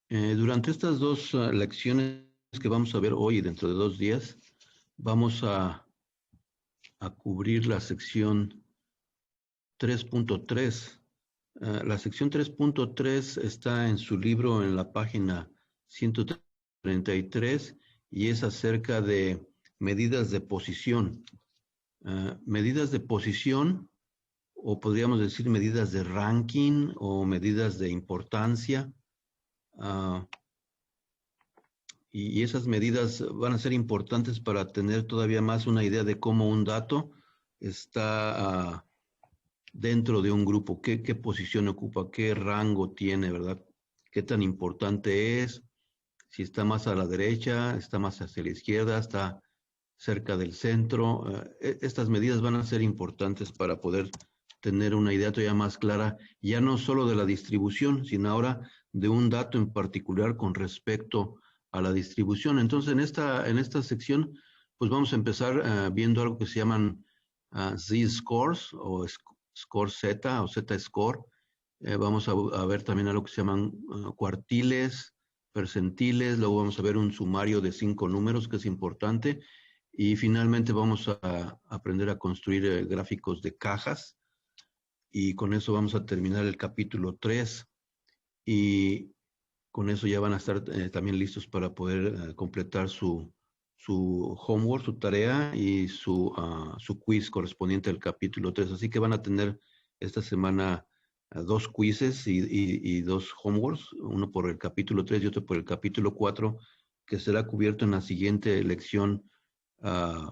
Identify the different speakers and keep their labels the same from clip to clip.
Speaker 1: Durante estas dos lecciones que vamos a ver hoy y dentro de 2 días, vamos a cubrir la sección 3.3. La sección 3.3 está en su libro en la página 133 y es acerca de medidas de posición. Medidas de posición, o podríamos decir medidas de ranking o medidas de importancia. Y esas medidas van a ser importantes para tener todavía más una idea de cómo un dato está dentro de un grupo, qué posición ocupa, qué rango tiene, ¿verdad? Qué tan importante es, si está más a la derecha, está más hacia la izquierda, está cerca del centro. Estas medidas van a ser importantes para poder tener una idea todavía más clara, ya no solo de la distribución, sino ahora de un dato en particular con respecto a la distribución. Entonces, en esta sección, pues vamos a empezar viendo algo que se llaman Z-scores o score Z o Z-score. Vamos a ver también algo que se llaman cuartiles, percentiles, luego vamos a ver un sumario de 5 números que es importante y finalmente vamos a aprender a construir gráficos de cajas y con eso vamos a terminar el capítulo 3 y con eso ya van a estar también listos para poder completar su homework, su tarea y su quiz correspondiente al capítulo 3. Así que van a tener esta semana 2 quizzes y 2 homeworks, uno por el capítulo 3 y otro por el capítulo 4, que será cubierto en la siguiente lección uh,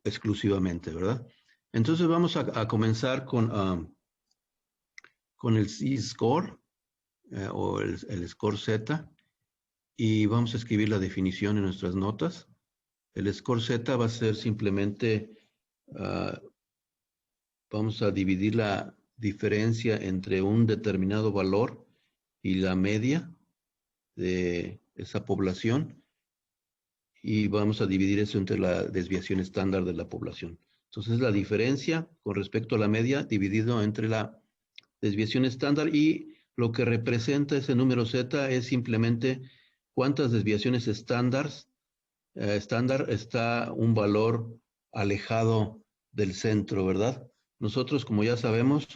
Speaker 1: exclusivamente, ¿verdad? Entonces vamos a comenzar con el Z-score o el score Z y vamos a escribir la definición en nuestras notas. El score Z va a ser simplemente, vamos a dividir la diferencia entre un determinado valor y la media de esa población y vamos a dividir eso entre la desviación estándar de la población. Entonces la diferencia con respecto a la media dividido entre la desviación estándar y lo que representa ese número Z es simplemente cuántas desviaciones estándar está un valor alejado del centro, ¿verdad? Nosotros, como ya sabemos,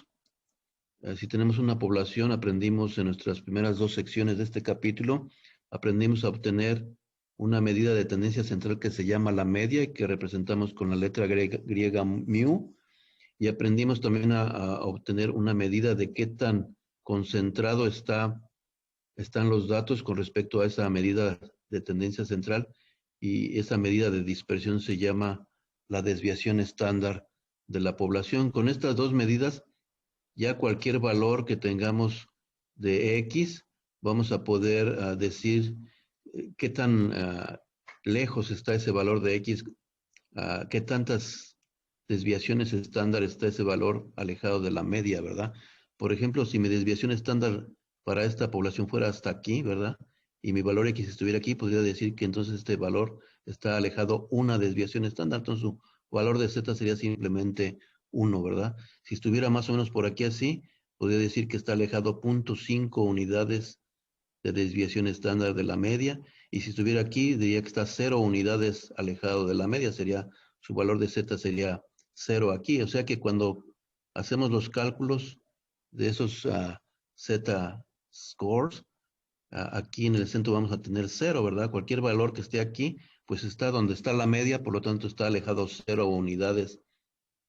Speaker 1: si tenemos una población, aprendimos en nuestras primeras 2 secciones de este capítulo, aprendimos a obtener una medida de tendencia central que se llama la media y que representamos con la letra griega mu, y aprendimos también a obtener una medida de qué tan concentrado están los datos con respecto a esa medida de tendencia central, y esa medida de dispersión se llama la desviación estándar de la población. Con estas 2 medidas, ya cualquier valor que tengamos de X, vamos a poder decir qué tan lejos está ese valor de X, qué tantas desviaciones estándar está ese valor alejado de la media, ¿verdad? Por ejemplo, si mi desviación estándar para esta población fuera hasta aquí, ¿verdad? Y mi valor X estuviera aquí, podría decir que entonces este valor está alejado una desviación estándar, entonces su valor de Z sería simplemente 1, ¿verdad? Si estuviera más o menos por aquí así, podría decir que está alejado 0.5 unidades de desviación estándar de la media, y si estuviera aquí, diría que está 0 unidades alejado de la media, su valor de Z sería 0 aquí, o sea que cuando hacemos los cálculos de esos Z-scores, aquí en el centro vamos a tener 0, ¿verdad? Cualquier valor que esté aquí, pues está donde está la media, por lo tanto está alejado 0 unidades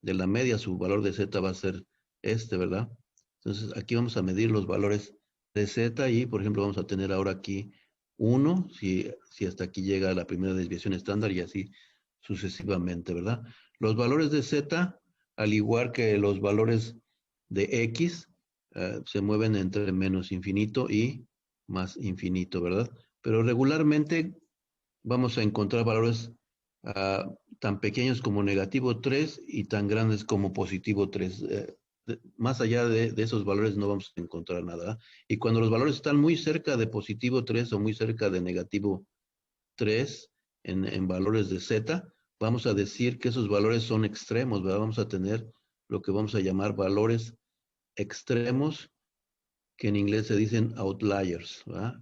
Speaker 1: de la media, su valor de Z va a ser ¿verdad? Entonces aquí vamos a medir los valores de Z y, por ejemplo, vamos a tener ahora aquí 1, si hasta aquí llega la primera desviación estándar y así sucesivamente, ¿verdad? Los valores de Z, al igual que los valores de X, se mueven entre menos infinito y más infinito, ¿verdad? Pero regularmente vamos a encontrar valores tan pequeños como -3 y tan grandes como +3. Más allá de esos valores no vamos a encontrar nada. Y cuando los valores están muy cerca de +3 o muy cerca de -3 en valores de Z, vamos a decir que esos valores son extremos, ¿verdad? Vamos a tener lo que vamos a llamar valores extremos, que en inglés se dicen outliers, ¿verdad?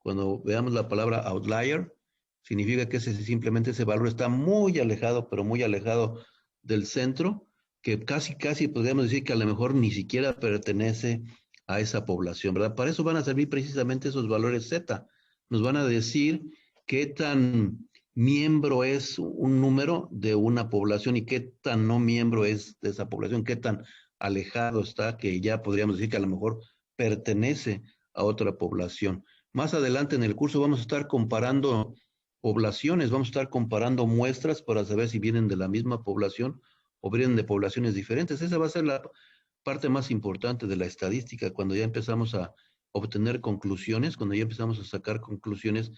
Speaker 1: Cuando veamos la palabra outlier, significa que simplemente ese valor está muy alejado, pero muy alejado del centro, que casi podríamos decir que a lo mejor ni siquiera pertenece a esa población, ¿verdad? Para eso van a servir precisamente esos valores Z. Nos van a decir qué tan miembro es un número de una población y qué tan no miembro es de esa población, qué tan alejado está, que ya podríamos decir que a lo mejor pertenece a otra población. Más adelante en el curso vamos a estar comparando poblaciones, vamos a estar comparando muestras para saber si vienen de la misma población o vienen de poblaciones diferentes. Esa va a ser la parte más importante de la estadística, cuando ya empezamos a obtener conclusiones, cuando ya empezamos a sacar conclusiones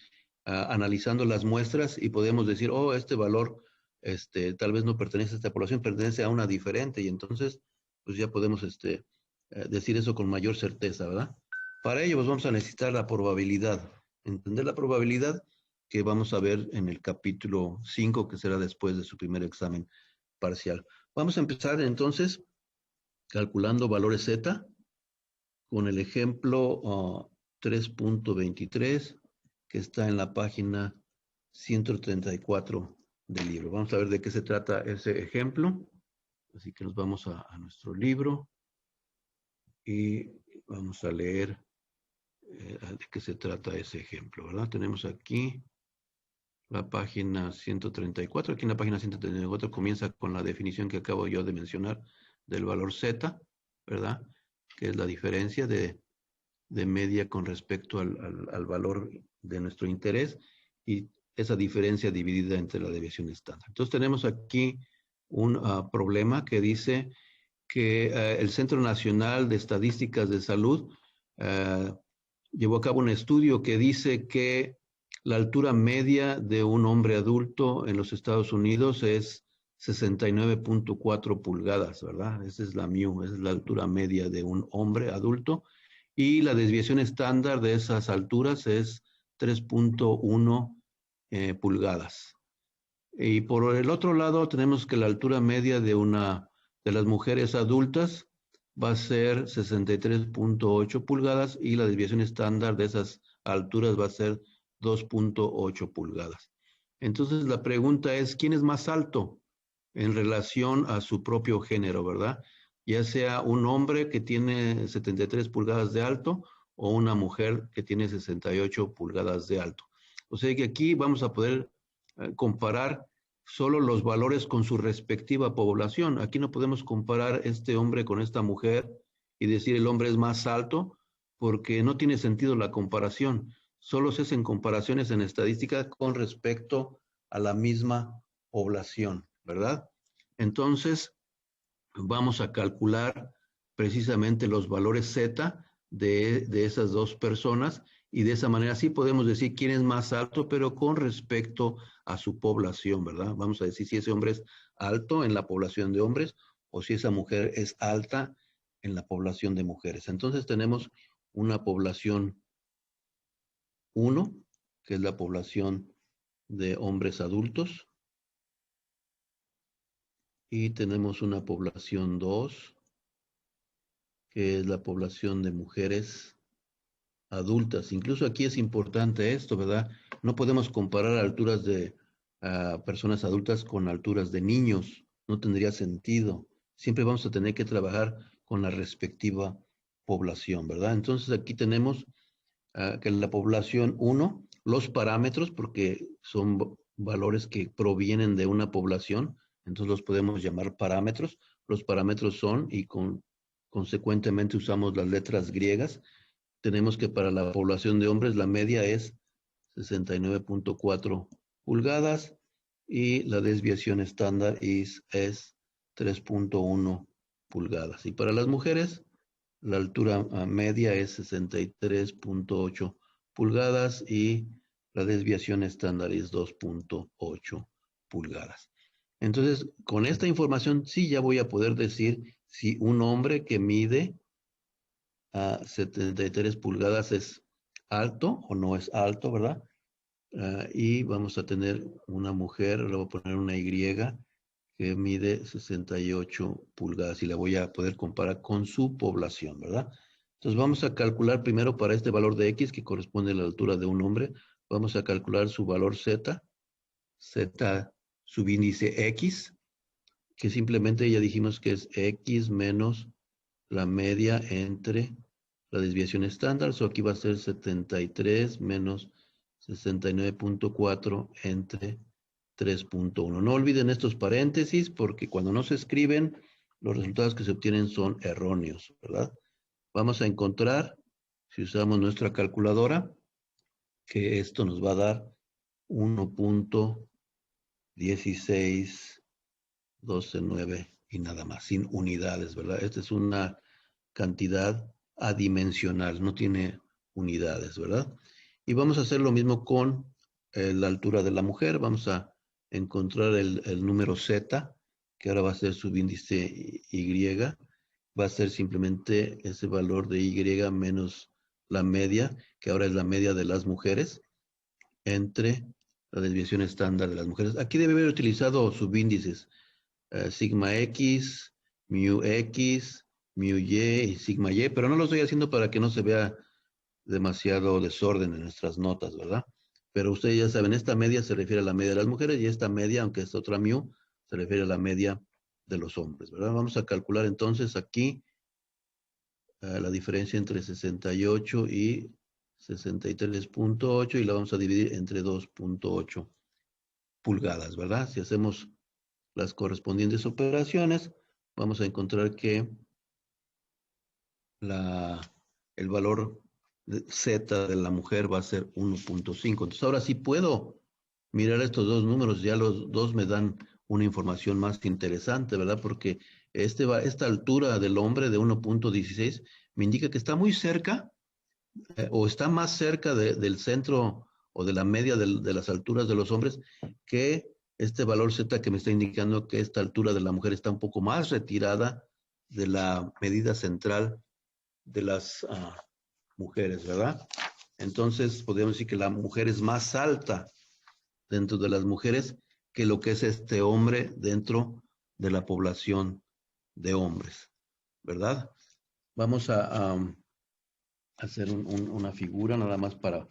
Speaker 1: analizando las muestras y podemos decir, oh, este valor tal vez no pertenece a esta población, pertenece a una diferente y entonces pues ya podemos decir eso con mayor certeza, ¿verdad? Para ello pues vamos a necesitar la probabilidad, entender la probabilidad que vamos a ver en el capítulo 5, que será después de su primer examen parcial. Vamos a empezar entonces calculando valores Z con el ejemplo 3.23 que está en la página 134 del libro. Vamos a ver de qué se trata ese ejemplo. Así que nos vamos a nuestro libro y vamos a leer de qué se trata ese ejemplo, ¿verdad? Tenemos aquí la página 134. Aquí en la página 134 comienza con la definición que acabo yo de mencionar del valor Z, ¿verdad? Que es la diferencia de media con respecto al valor de nuestro interés y esa diferencia dividida entre la desviación estándar. Entonces tenemos aquí un problema que dice que el Centro Nacional de Estadísticas de Salud llevó a cabo un estudio que dice que la altura media de un hombre adulto en los Estados Unidos es 69.4 pulgadas, ¿verdad? Esa es la MU, esa es la altura media de un hombre adulto. Y la desviación estándar de esas alturas es 3.1 pulgadas. Y por el otro lado tenemos que la altura media de las mujeres adultas va a ser 63.8 pulgadas y la desviación estándar de esas alturas va a ser 2.8 pulgadas. Entonces la pregunta es, ¿quién es más alto en relación a su propio género, verdad? Ya sea un hombre que tiene 73 pulgadas de alto o una mujer que tiene 68 pulgadas de alto. O sea que aquí vamos a poder comparar solo los valores con su respectiva población. Aquí no podemos comparar este hombre con esta mujer y decir el hombre es más alto porque no tiene sentido la comparación. Solo se hacen comparaciones en estadística con respecto a la misma población, ¿verdad? Entonces, vamos a calcular precisamente los valores Z de esas dos personas y de esa manera sí podemos decir quién es más alto, pero con respecto a su población, ¿verdad? Vamos a decir si ese hombre es alto en la población de hombres o si esa mujer es alta en la población de mujeres. Entonces tenemos una población 1, que es la población de hombres adultos, y tenemos una población 2, que es la población de mujeres adultas. Incluso aquí es importante esto, ¿verdad? No podemos comparar alturas de personas adultas con alturas de niños. No tendría sentido. Siempre vamos a tener que trabajar con la respectiva población, ¿verdad? Entonces aquí tenemos que la población 1, los parámetros, porque son valores que provienen de una población, entonces los podemos llamar parámetros. Los parámetros son, y consecuentemente usamos las letras griegas, tenemos que para la población de hombres la media es 69.4 pulgadas y la desviación estándar es 3.1 pulgadas. Y para las mujeres, la altura media es 63.8 pulgadas y la desviación estándar es 2.8 pulgadas. Entonces, con esta información sí ya voy a poder decir si un hombre que mide a 73 pulgadas es alto o no es alto, ¿verdad? Y vamos a tener una mujer, le voy a poner una Y que mide 68 pulgadas y la voy a poder comparar con su población, ¿verdad? Entonces vamos a calcular primero para este valor de X, que corresponde a la altura de un hombre, vamos a calcular su valor Z, subíndice X, que simplemente ya dijimos que es X menos la media entre la desviación estándar. So aquí va a ser 73 menos 69.4 entre 3.1. No olviden estos paréntesis porque cuando no se escriben, los resultados que se obtienen son erróneos, ¿verdad? Vamos a encontrar, si usamos nuestra calculadora, que esto nos va a dar 1.16229 y nada más, sin unidades, ¿verdad? Esta es una cantidad adimensional, no tiene unidades, ¿verdad? Y vamos a hacer lo mismo con la altura de la mujer. Vamos a encontrar el número Z, que ahora va a ser subíndice Y. Va a ser simplemente ese valor de Y menos la media, que ahora es la media de las mujeres, entre la desviación estándar de las mujeres. Aquí debe haber utilizado subíndices. Sigma X, mu X, mu Y y sigma Y, pero no lo estoy haciendo para que no se vea demasiado desorden en nuestras notas, ¿verdad? Pero ustedes ya saben, esta media se refiere a la media de las mujeres y esta media, aunque es otra mu, se refiere a la media de los hombres, ¿verdad? Vamos a calcular entonces aquí la diferencia entre 68 y 63.8 y la vamos a dividir entre 2.8 pulgadas, ¿verdad? Si hacemos las correspondientes operaciones, vamos a encontrar que el valor Z de la mujer va a ser 1.5. Entonces ahora sí puedo mirar estos dos números, ya los dos me dan una información más interesante, ¿verdad? Porque esta altura del hombre de 1.16 me indica que está muy cerca o está más cerca del centro o de la media de las alturas de los hombres que este valor Z que me está indicando que esta altura de la mujer está un poco más retirada de la medida central de las mujeres, ¿verdad? Entonces podríamos decir que la mujer es más alta dentro de las mujeres que lo que es este hombre dentro de la población de hombres, ¿verdad? Vamos a hacer una figura nada más para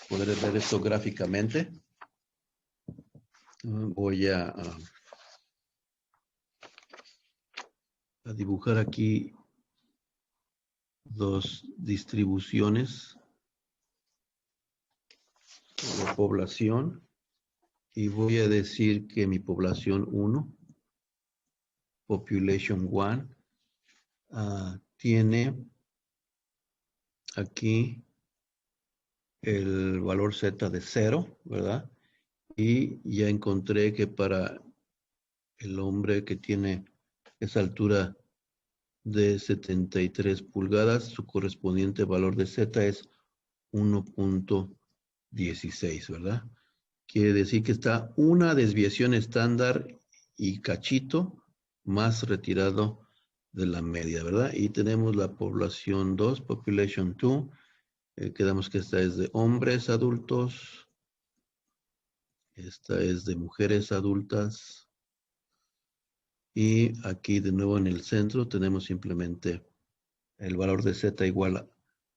Speaker 1: poder ver esto gráficamente. Voy a dibujar aquí dos distribuciones de población y voy a decir que mi población 1, population 1, tiene aquí el valor Z de 0, ¿verdad? Y ya encontré que para el hombre que tiene esa altura de 73 pulgadas, su correspondiente valor de Z es 1.16, ¿verdad? Quiere decir que está una desviación estándar y cachito más retirado de la media, ¿verdad? Y tenemos la población 2, population 2. Quedamos que esta es de hombres adultos. Esta es de mujeres adultas. Y aquí de nuevo en el centro tenemos simplemente el valor de Z igual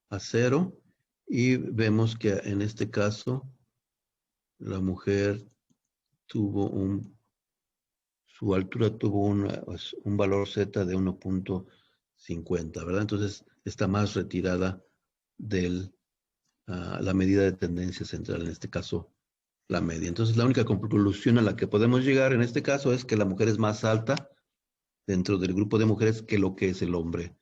Speaker 1: a 0. Y vemos que en este caso la mujer tuvo su altura tuvo un valor Z de 1.50, ¿verdad? Entonces está más retirada de la medida de tendencia central, en este caso la media. Entonces la única conclusión a la que podemos llegar en este caso es que la mujer es más alta dentro del grupo de mujeres que lo que es el hombre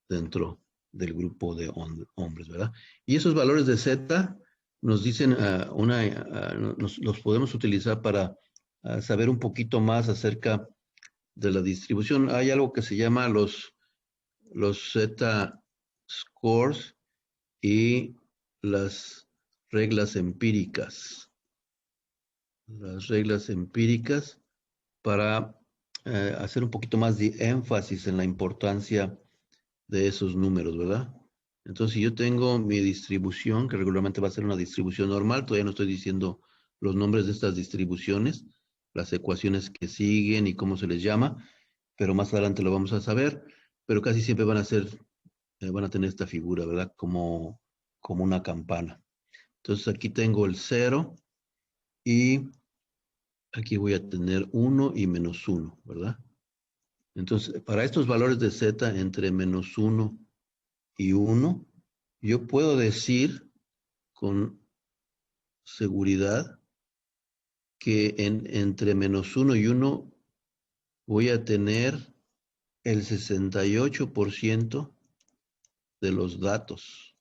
Speaker 1: dentro del grupo de hombres, ¿verdad? Y esos valores de Z nos dicen, los podemos utilizar para saber un poquito más acerca de la distribución. Hay algo que se llama los Z-scores y las reglas empíricas. Las reglas empíricas para hacer un poquito más de énfasis en la importancia de esos números, ¿verdad? Entonces, si yo tengo mi distribución, que regularmente va a ser una distribución normal, todavía no estoy diciendo los nombres de estas distribuciones, las ecuaciones que siguen y cómo se les llama, pero más adelante lo vamos a saber, pero casi siempre van a ser van a tener esta figura, ¿verdad? Como una campana. Entonces aquí tengo el 0 y aquí voy a tener 1 y menos 1, ¿verdad? Entonces, para estos valores de z entre menos 1 y 1, yo puedo decir con seguridad que entre menos 1 y 1 voy a tener el 68% de los datos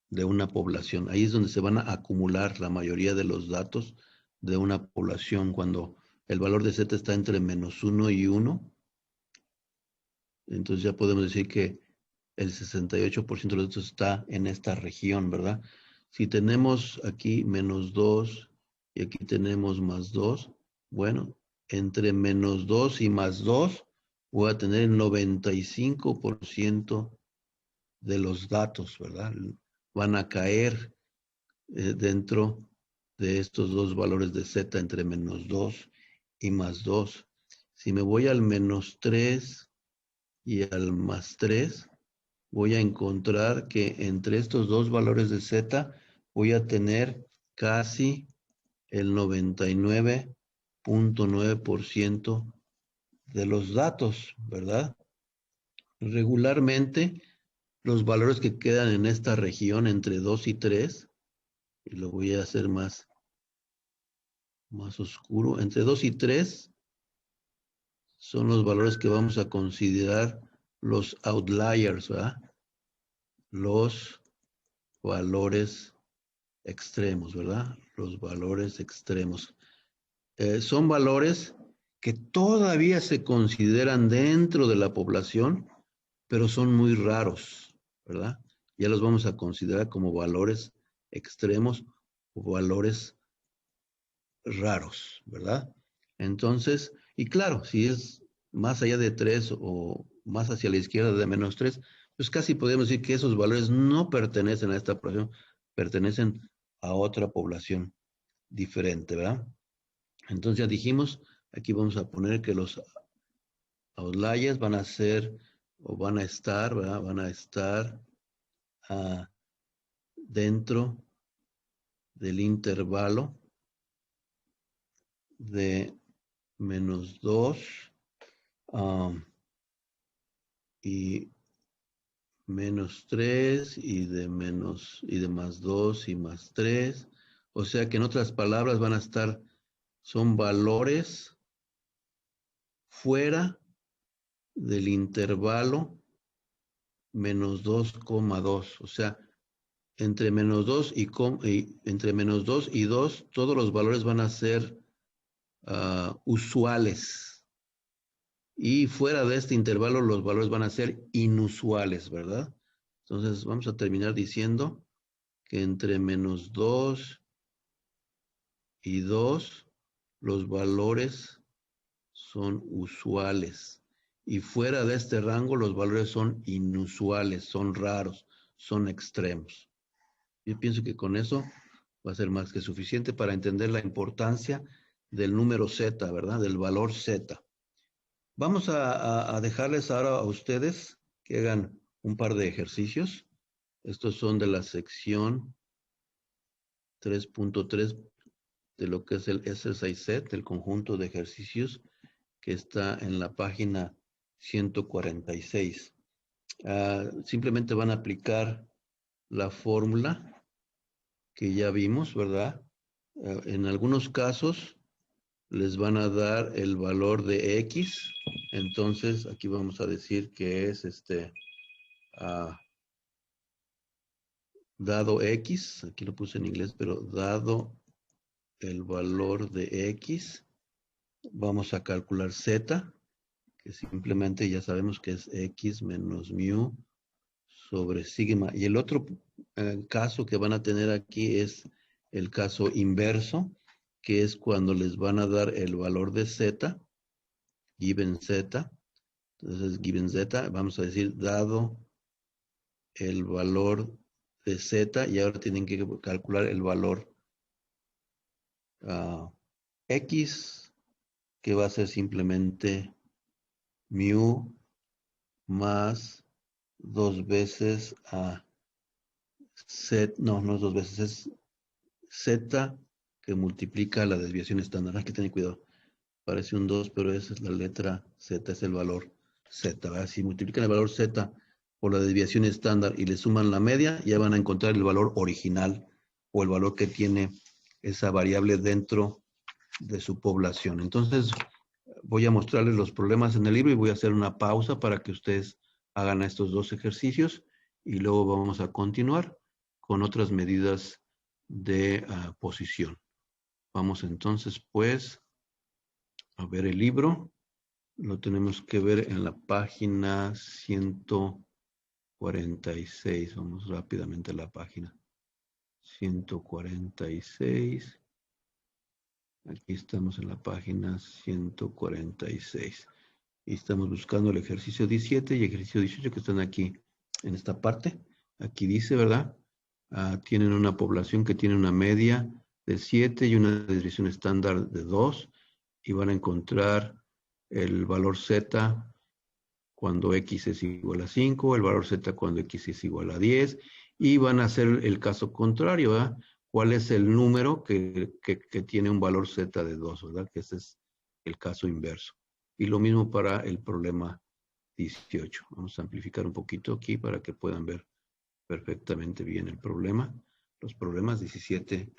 Speaker 1: de una población. Ahí es donde se van a acumular la mayoría de los datos de una población cuando el valor de z está entre menos 1 y 1. Entonces ya podemos decir que el 68% de los datos está en esta región, ¿verdad? Si tenemos aquí menos 2 y aquí tenemos más 2, bueno, entre menos 2 y más 2 voy a tener el 95% de los datos, ¿verdad? Van a caer dentro de estos dos valores de z entre menos 2 y más 2. Si me voy al menos 3 y al más 3, voy a encontrar que entre estos dos valores de z voy a tener casi el 99.9% de los datos, ¿verdad? Regularmente, los valores que quedan en esta región entre 2 y 3, y lo voy a hacer más oscuro, entre 2 y 3 son los valores que vamos a considerar los outliers, ¿verdad? Los valores extremos, ¿verdad? Los valores extremos. Son valores que todavía se consideran dentro de la población, pero son muy raros, ¿verdad? Ya los vamos a considerar como valores extremos o valores raros, ¿verdad? Entonces, y claro, si es más allá de 3 o más hacia la izquierda de menos 3, pues casi podemos decir que esos valores no pertenecen a esta población, pertenecen a otra población diferente, ¿verdad? Entonces ya dijimos, aquí vamos a poner que los outliers van a ser o van a estar, ¿verdad? Van a estar dentro del intervalo de menos 2 y menos 3 y de más 2 y más 3. O sea que en otras palabras van a estar, son valores fuera del intervalo menos 2,2. O sea, entre menos 2 entre menos 2 y 2, todos los valores van a ser usuales. Y fuera de este intervalo, los valores van a ser inusuales, ¿verdad? Entonces, vamos a terminar diciendo que entre menos 2 y 2, los valores son usuales. Y fuera de este rango, los valores son inusuales, son raros, son extremos. Yo pienso que con eso va a ser más que suficiente para entender la importancia del número z, ¿verdad? Del valor z. Vamos a dejarles ahora a ustedes que hagan un par de ejercicios. Estos son de la sección 3.3 de lo que es el exercise set, el conjunto de ejercicios que está en la página 146. Simplemente van a aplicar la fórmula que ya vimos, ¿verdad? En algunos casos les van a dar el valor de X. Entonces, aquí vamos a decir que es dado X, aquí lo puse en inglés, pero dado el valor de X, vamos a calcular Z, que simplemente ya sabemos que es X menos mu sobre sigma. Y el otro caso que van a tener aquí es el caso inverso, que es cuando les van a dar el valor de Z, given Z. Entonces, given Z, vamos a decir, dado el valor de Z, y ahora tienen que calcular el valor X, que va a ser simplemente mu más 2 veces a Z, no es 2 veces, es Z que multiplica la desviación estándar. Hay que tener cuidado. Parece un 2, pero esa es la letra Z, es el valor Z, ¿verdad? Si multiplican el valor Z por la desviación estándar y le suman la media, ya van a encontrar el valor original o el valor que tiene esa variable dentro de su población. Entonces, voy a mostrarles los problemas en el libro y voy a hacer una pausa para que ustedes hagan estos 2 ejercicios y luego vamos a continuar con otras medidas de posición. Vamos entonces, pues, a ver el libro. Lo tenemos que ver en la página 146. Vamos rápidamente a la página 146. Aquí estamos en la página 146. Y estamos buscando el ejercicio 17 y ejercicio 18 que están aquí en esta parte. Aquí dice, ¿verdad? Tienen una población que tiene una media de 7 y una desviación estándar de 2 y van a encontrar el valor Z cuando X es igual a 5, el valor Z cuando X es igual a 10 y van a hacer el caso contrario, ¿verdad? ¿Cuál es el número que tiene un valor Z de 2, ¿verdad? Que ese es el caso inverso. Y lo mismo para el problema 18. Vamos a amplificar un poquito aquí para que puedan ver perfectamente bien el problema. Los problemas 17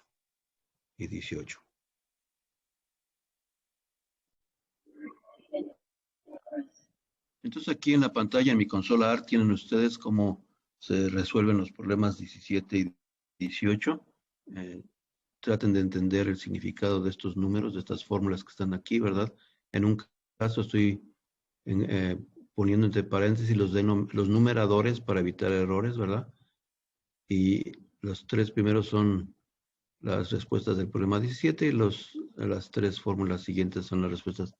Speaker 1: y 18. Entonces aquí en la pantalla, en mi consola ART, tienen ustedes cómo se resuelven los problemas 17 y 18. Traten de entender el significado de estos números, de estas fórmulas que están aquí, ¿verdad? En un caso estoy poniendo entre paréntesis los numeradores para evitar errores, ¿verdad? Y los 3 primeros son las respuestas del problema 17 y las 3 fórmulas siguientes son las respuestas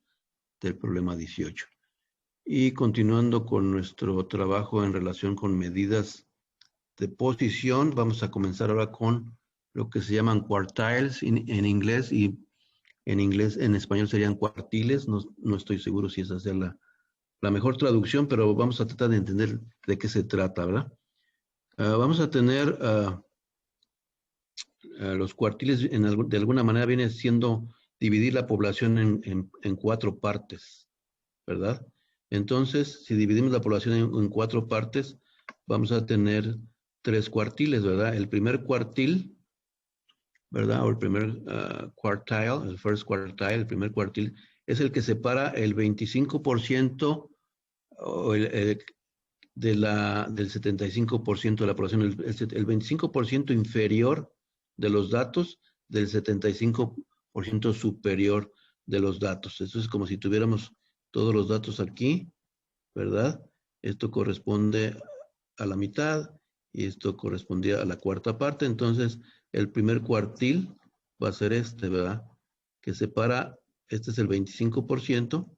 Speaker 1: del problema 18. Y continuando con nuestro trabajo en relación con medidas de posición, vamos a comenzar ahora con lo que se llaman quartiles en inglés y en español serían cuartiles. No estoy seguro si esa sea la mejor traducción, pero vamos a tratar de entender de qué se trata, ¿verdad? Vamos a tener los cuartiles, de alguna manera viene siendo dividir la población en 4 partes, ¿verdad? Entonces, si dividimos la población en 4 partes, vamos a tener 3 cuartiles, ¿verdad? El primer cuartil, ¿verdad? O el primer quartile, el first quartile, el primer cuartil, es el que separa el 25% o del 75% de la población, el 25% inferior de los datos del 75% superior de los datos. Eso es como si tuviéramos todos los datos aquí, ¿verdad? Esto corresponde a la mitad y esto correspondía a la cuarta parte. Entonces, el primer cuartil va a ser este, ¿verdad? Que separa, este es el 25%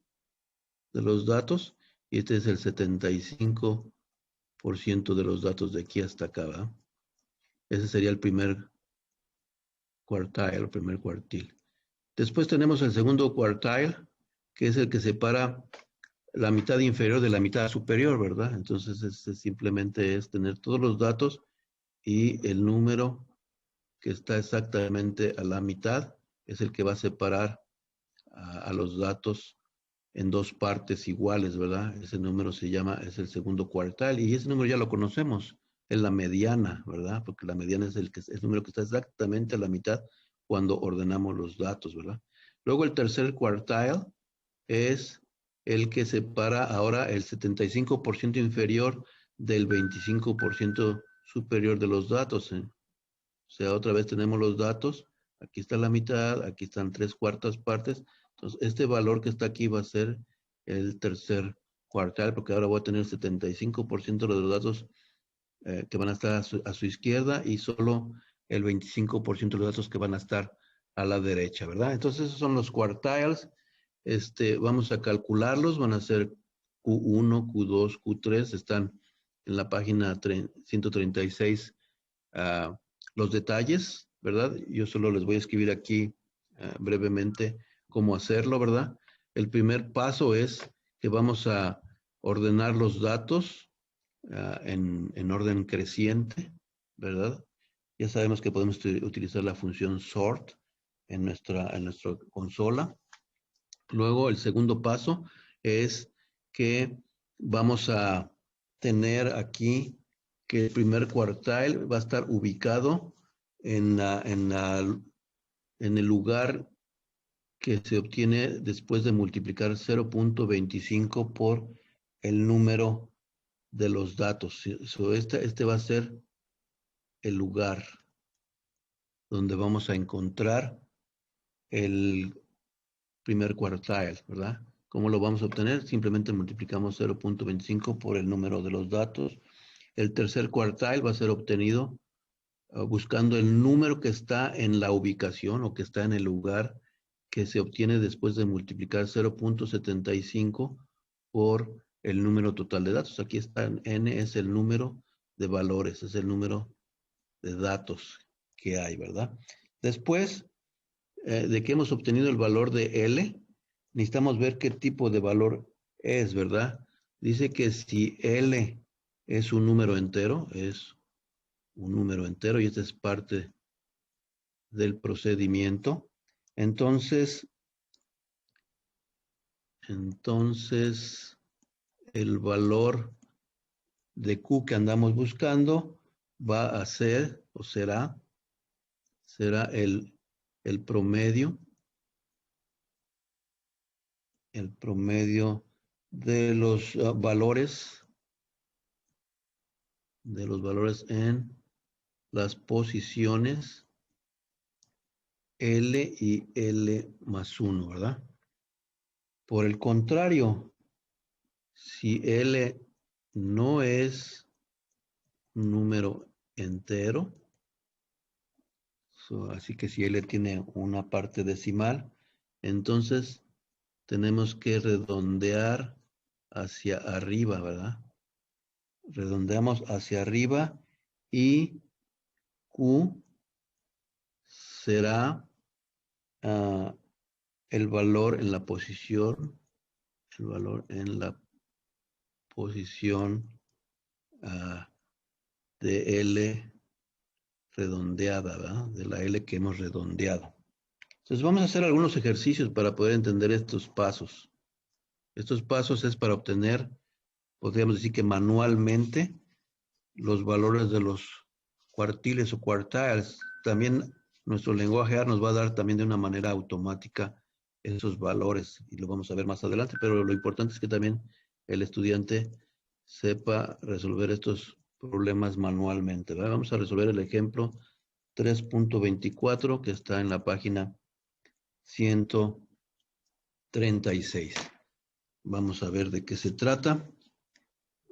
Speaker 1: de los datos y este es el 75% de los datos de aquí hasta acá, ¿verdad? Ese sería el primer quartile, el primer cuartil. Después tenemos el segundo quartile, que es el que separa la mitad inferior de la mitad superior, ¿verdad? Entonces, simplemente es tener todos los datos y el número que está exactamente a la mitad es el que va a separar a los datos en 2 partes iguales, ¿verdad? Ese número es el segundo cuartil y ese número ya lo conocemos, es la mediana, ¿verdad? Porque la mediana es el número que está exactamente a la mitad cuando ordenamos los datos, ¿verdad? Luego el tercer cuartil es el que separa ahora el 75% inferior del 25% superior de los datos, ¿eh? O sea, otra vez tenemos los datos, aquí está la mitad, aquí están 3/4 partes, entonces este valor que está aquí va a ser el tercer cuartil, porque ahora voy a tener 75% de los datos que van a estar a su izquierda y solo el 25% de los datos que van a estar a la derecha, ¿verdad? Entonces esos son los quartiles. Vamos a calcularlos, van a ser Q1, Q2, Q3, están en la página 136 los detalles, ¿verdad? Yo solo les voy a escribir aquí brevemente cómo hacerlo, ¿verdad? El primer paso es que vamos a ordenar los datos en orden creciente, ¿verdad? Ya sabemos que podemos utilizar la función sort en nuestra consola. Luego, el segundo paso es que vamos a tener aquí que el primer cuartile va a estar ubicado en el lugar que se obtiene después de multiplicar 0.25 por el número de los datos. Este va a ser el lugar donde vamos a encontrar el primer cuartile, ¿verdad? ¿Cómo lo vamos a obtener? Simplemente multiplicamos 0.25 por el número de los datos. El tercer cuartile va a ser obtenido buscando el número que está en la ubicación o que está en el lugar que se obtiene después de multiplicar 0.75 por el número total de datos. Aquí está, n es el número de valores, es el número de datos que hay, ¿verdad? Después de que hemos obtenido el valor de L, necesitamos ver qué tipo de valor es, ¿verdad? Dice que si L es un número entero, es un número entero y esta es parte del procedimiento. Entonces, el valor de Q que andamos buscando va a ser o será el promedio de los valores en las posiciones L y L más 1, ¿verdad? Por el contrario, si L no es un número entero, así que si L tiene una parte decimal, entonces tenemos que redondear hacia arriba, ¿verdad? Redondeamos hacia arriba y Q será el valor en la posición, de L redondeada, ¿verdad? De la L que hemos redondeado. Entonces vamos a hacer algunos ejercicios para poder entender estos pasos. Estos pasos es para obtener, podríamos decir que manualmente, los valores de los cuartiles o quartiles. También nuestro lenguaje R nos va a dar también de una manera automática esos valores y lo vamos a ver más adelante, pero lo importante es que también el estudiante sepa resolver estos problemas manualmente, ¿verdad? Vamos a resolver el ejemplo 3.24 que está en la página 136. Vamos a ver de qué se trata.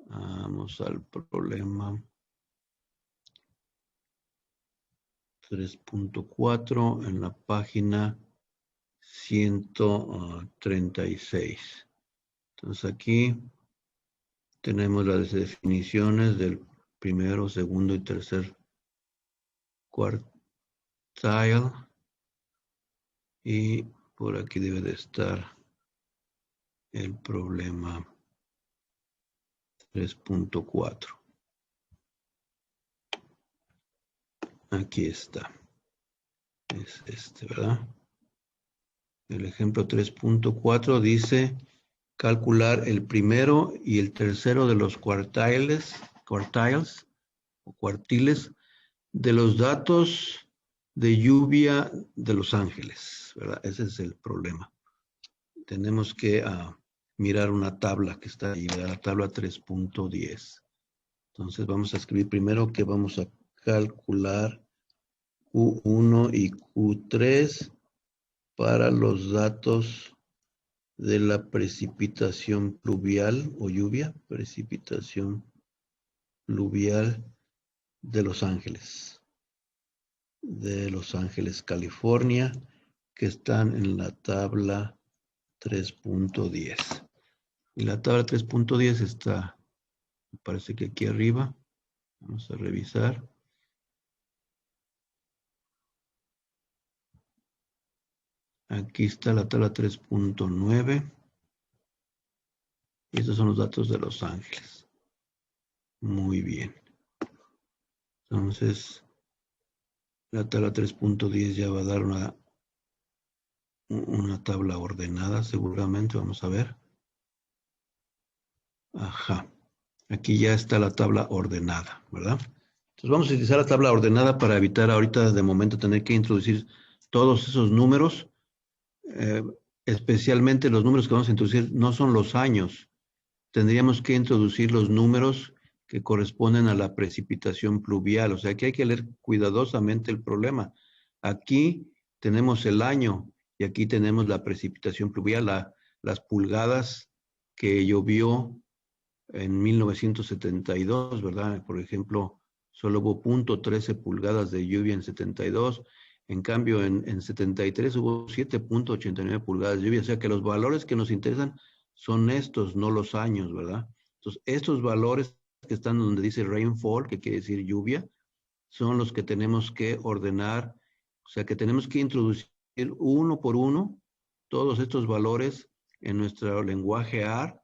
Speaker 1: Vamos al problema 3.4 en la página 136. Entonces aquí tenemos las definiciones del primero, segundo y tercer quartile. Y por aquí debe de estar el problema 3.4. Aquí está. Es este, ¿verdad? El ejemplo 3.4 dice calcular el primero y el tercero de los cuartiles o cuartiles de los datos de lluvia de Los Ángeles, ¿verdad? Ese es el problema. Tenemos que mirar una tabla que está ahí, ¿verdad? La tabla 3.10. Entonces vamos a escribir primero que vamos a calcular Q1 y Q3 para los datos de la precipitación pluvial o lluvia, precipitación pluvial de Los Ángeles, California, que están en la tabla 3.10. Y la tabla 3.10 está, me parece que aquí arriba. Vamos a revisar. Aquí está la tabla 3.9. Y estos son los datos de Los Ángeles. Muy bien. Entonces, la tabla 3.10 ya va a dar una tabla ordenada, seguramente. Vamos a ver. Ajá. Aquí ya está la tabla ordenada, ¿verdad? Entonces vamos a utilizar la tabla ordenada para evitar ahorita de momento tener que introducir todos esos números. eh, Especialmente los números que vamos a introducir no son los años. Tendríamos que introducir los números que corresponden a la precipitación pluvial. O sea que hay que leer cuidadosamente el problema. Aquí tenemos el año y aquí tenemos la precipitación pluvial, las pulgadas que llovió en 1972, ¿verdad? Por ejemplo, solo hubo 0.13 pulgadas de lluvia en 72. En cambio, en 73 hubo 7.89 pulgadas de lluvia. O sea que los valores que nos interesan son estos, no los años, ¿verdad? Entonces, estos valores que están donde dice rainfall, que quiere decir lluvia, son los que tenemos que ordenar. O sea que tenemos que introducir uno por uno todos estos valores en nuestro lenguaje R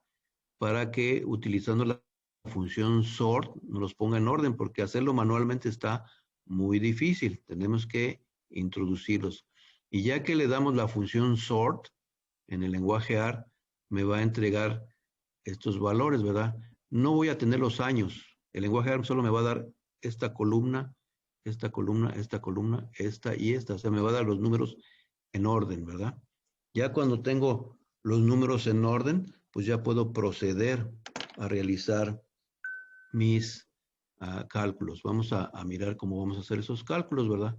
Speaker 1: para que utilizando la función sort nos los ponga en orden, porque hacerlo manualmente está muy difícil. Tenemos que introducirlos. Y ya que le damos la función sort en el lenguaje R, me va a entregar estos valores, ¿verdad? No voy a tener los años. El lenguaje R solo me va a dar esta columna, esta columna, esta columna, esta y esta. O sea, me va a dar los números en orden, ¿verdad? Ya cuando tengo los números en orden, pues ya puedo proceder a realizar mis cálculos. Vamos a mirar cómo vamos a hacer esos cálculos, ¿verdad?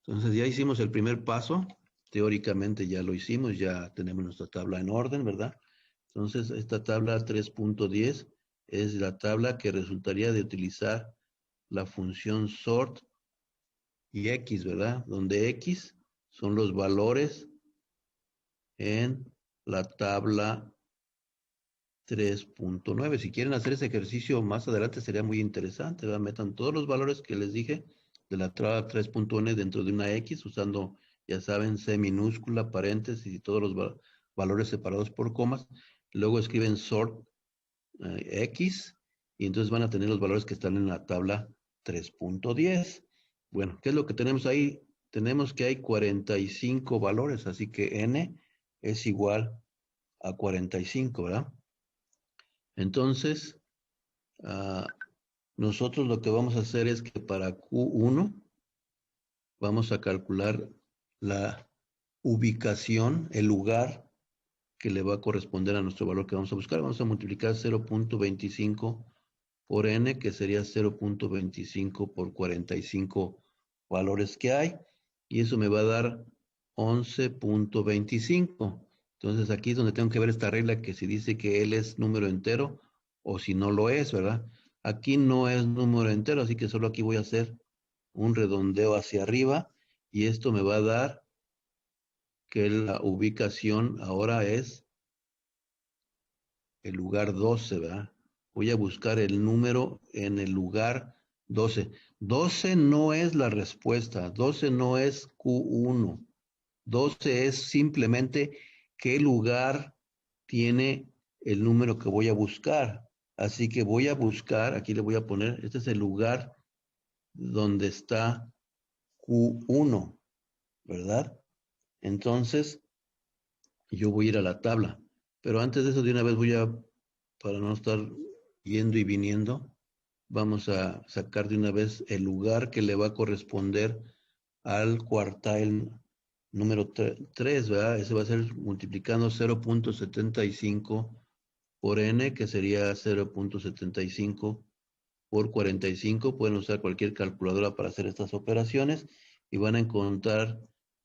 Speaker 1: Entonces ya hicimos el primer paso. Teóricamente ya lo hicimos, ya tenemos nuestra tabla en orden, ¿verdad? Entonces esta tabla 3.10 es la tabla que resultaría de utilizar la función sort y x, ¿verdad? Donde x son los valores en la tabla 3.9. Si quieren hacer ese ejercicio más adelante sería muy interesante, ¿verdad? Metan todos los valores que les dije de la tabla 3.9 dentro de una X usando, ya saben, C minúscula, paréntesis y todos los valores separados por comas. Luego escriben sort X y entonces van a tener los valores que están en la tabla 3.10. Bueno, ¿qué es lo que tenemos ahí? Tenemos que hay 45 valores, así que N es igual a 45, ¿verdad? Entonces, nosotros lo que vamos a hacer es que para Q1 vamos a calcular la ubicación, el lugar que le va a corresponder a nuestro valor que vamos a buscar. Vamos a multiplicar 0.25 por n, que sería 0.25 por 45 valores que hay. Y eso me va a dar 11.25. Entonces aquí es donde tengo que ver esta regla que si dice que L es número entero o si no lo es, ¿verdad? Aquí no es número entero, así que solo aquí voy a hacer un redondeo hacia arriba y esto me va a dar que la ubicación ahora es el lugar 12, ¿verdad? Voy a buscar el número en el lugar 12. 12 no es la respuesta, 12 no es Q1. 12 es simplemente qué lugar tiene el número que voy a buscar. Así que voy a buscar, aquí le voy a poner, este es el lugar donde está Q1, ¿verdad? Entonces, yo voy a ir a la tabla. Pero antes de eso, de una vez para no estar yendo y viniendo, vamos a sacar de una vez el lugar que le va a corresponder al cuartile número 3, ¿verdad? Ese va a ser multiplicando 0.75 por n, que sería 0.75 por 45. Pueden usar cualquier calculadora para hacer estas operaciones y van a encontrar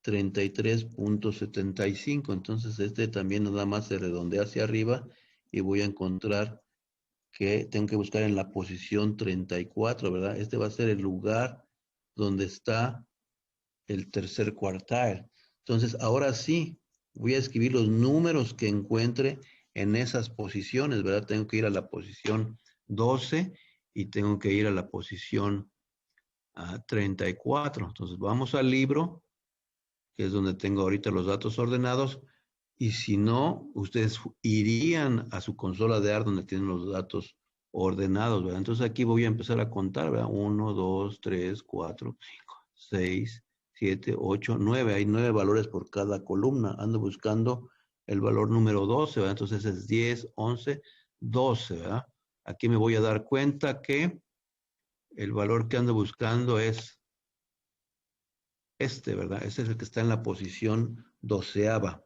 Speaker 1: 33.75. Entonces este también nada más se redondea hacia arriba y voy a encontrar que tengo que buscar en la posición 34, ¿verdad? Este va a ser el lugar donde está el tercer cuartile. Entonces ahora sí voy a escribir los números que encuentre en esas posiciones, ¿verdad? Tengo que ir a la posición 12 y tengo que ir a la posición 34. Entonces vamos al libro, que es donde tengo ahorita los datos ordenados, y si no, ustedes irían a su consola de R donde tienen los datos ordenados, ¿verdad? Entonces aquí voy a empezar a contar, ¿verdad? 1, 2, 3, 4, 5, 6, 7, 8, 9. Hay 9 valores por cada columna. Ando buscando el valor número 12, ¿verdad? Entonces es 10, 11, 12, ¿verdad? Aquí me voy a dar cuenta que el valor que ando buscando es este, ¿verdad? Este es el que está en la posición doceava.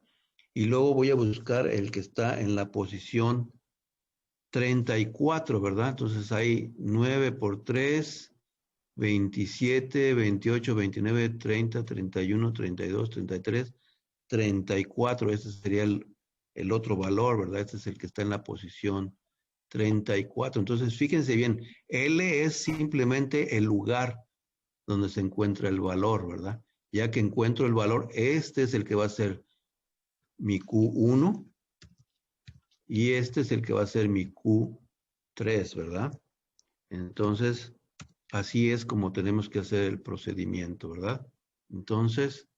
Speaker 1: Y luego voy a buscar el que está en la posición 34, ¿verdad? Entonces hay 9 por 3, 27, 28, 29, 30, 31, 32, 33, 34. Este sería el otro valor, ¿verdad? Este es el que está en la posición 34. Entonces, fíjense bien, L es simplemente el lugar donde se encuentra el valor, ¿verdad? Ya que encuentro el valor, este es el que va a ser mi Q1 y este es el que va a ser mi Q3, ¿verdad? Entonces, así es como tenemos que hacer el procedimiento, ¿verdad? Entonces,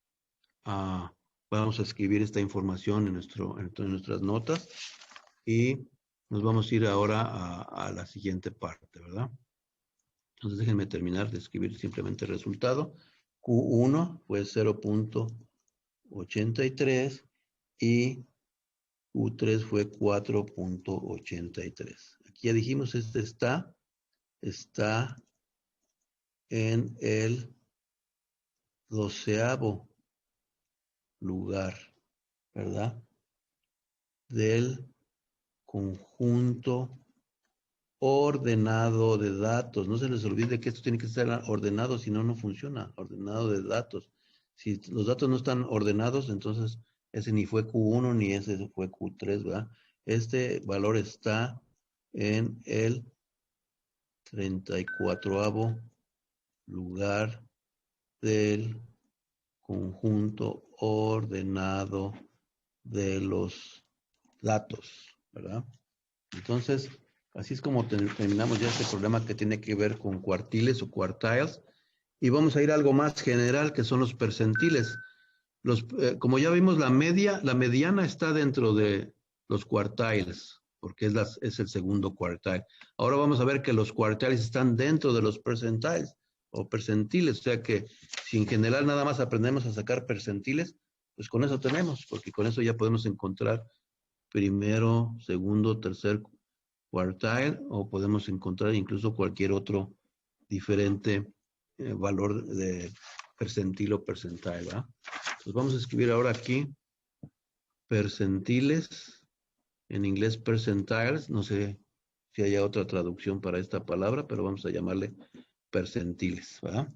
Speaker 1: vamos a escribir esta información en nuestras notas y nos vamos a ir ahora a la siguiente parte, ¿verdad? Entonces, déjenme terminar de escribir simplemente el resultado. Q1 fue 0.83 y Q3 fue 4.83. Aquí ya dijimos, este está en el 12º lugar, ¿verdad? Del conjunto ordenado de datos. No se les olvide que esto tiene que estar ordenado, si no, no funciona. Ordenado de datos. Si los datos no están ordenados, entonces ese ni fue Q1 ni ese fue Q3, ¿verdad? Este valor está en el 34º lugar del conjunto ordenado de los datos, ¿verdad? Entonces, así es como terminamos ya este problema que tiene que ver con cuartiles o quartiles. Y vamos a ir a algo más general, que son los percentiles. Como ya vimos, la mediana está dentro de los quartiles, porque es el segundo quartile. Ahora vamos a ver que los quartiles están dentro de los percentiles o percentiles, o sea que si en general nada más aprendemos a sacar percentiles, pues con eso tenemos, porque con eso ya podemos encontrar primero, segundo, tercer quartile, o podemos encontrar incluso cualquier otro diferente valor de percentil o percentile, ¿verdad? Pues vamos a escribir ahora aquí percentiles, en inglés percentiles, no sé si haya otra traducción para esta palabra, pero vamos a llamarle percentiles, ¿verdad?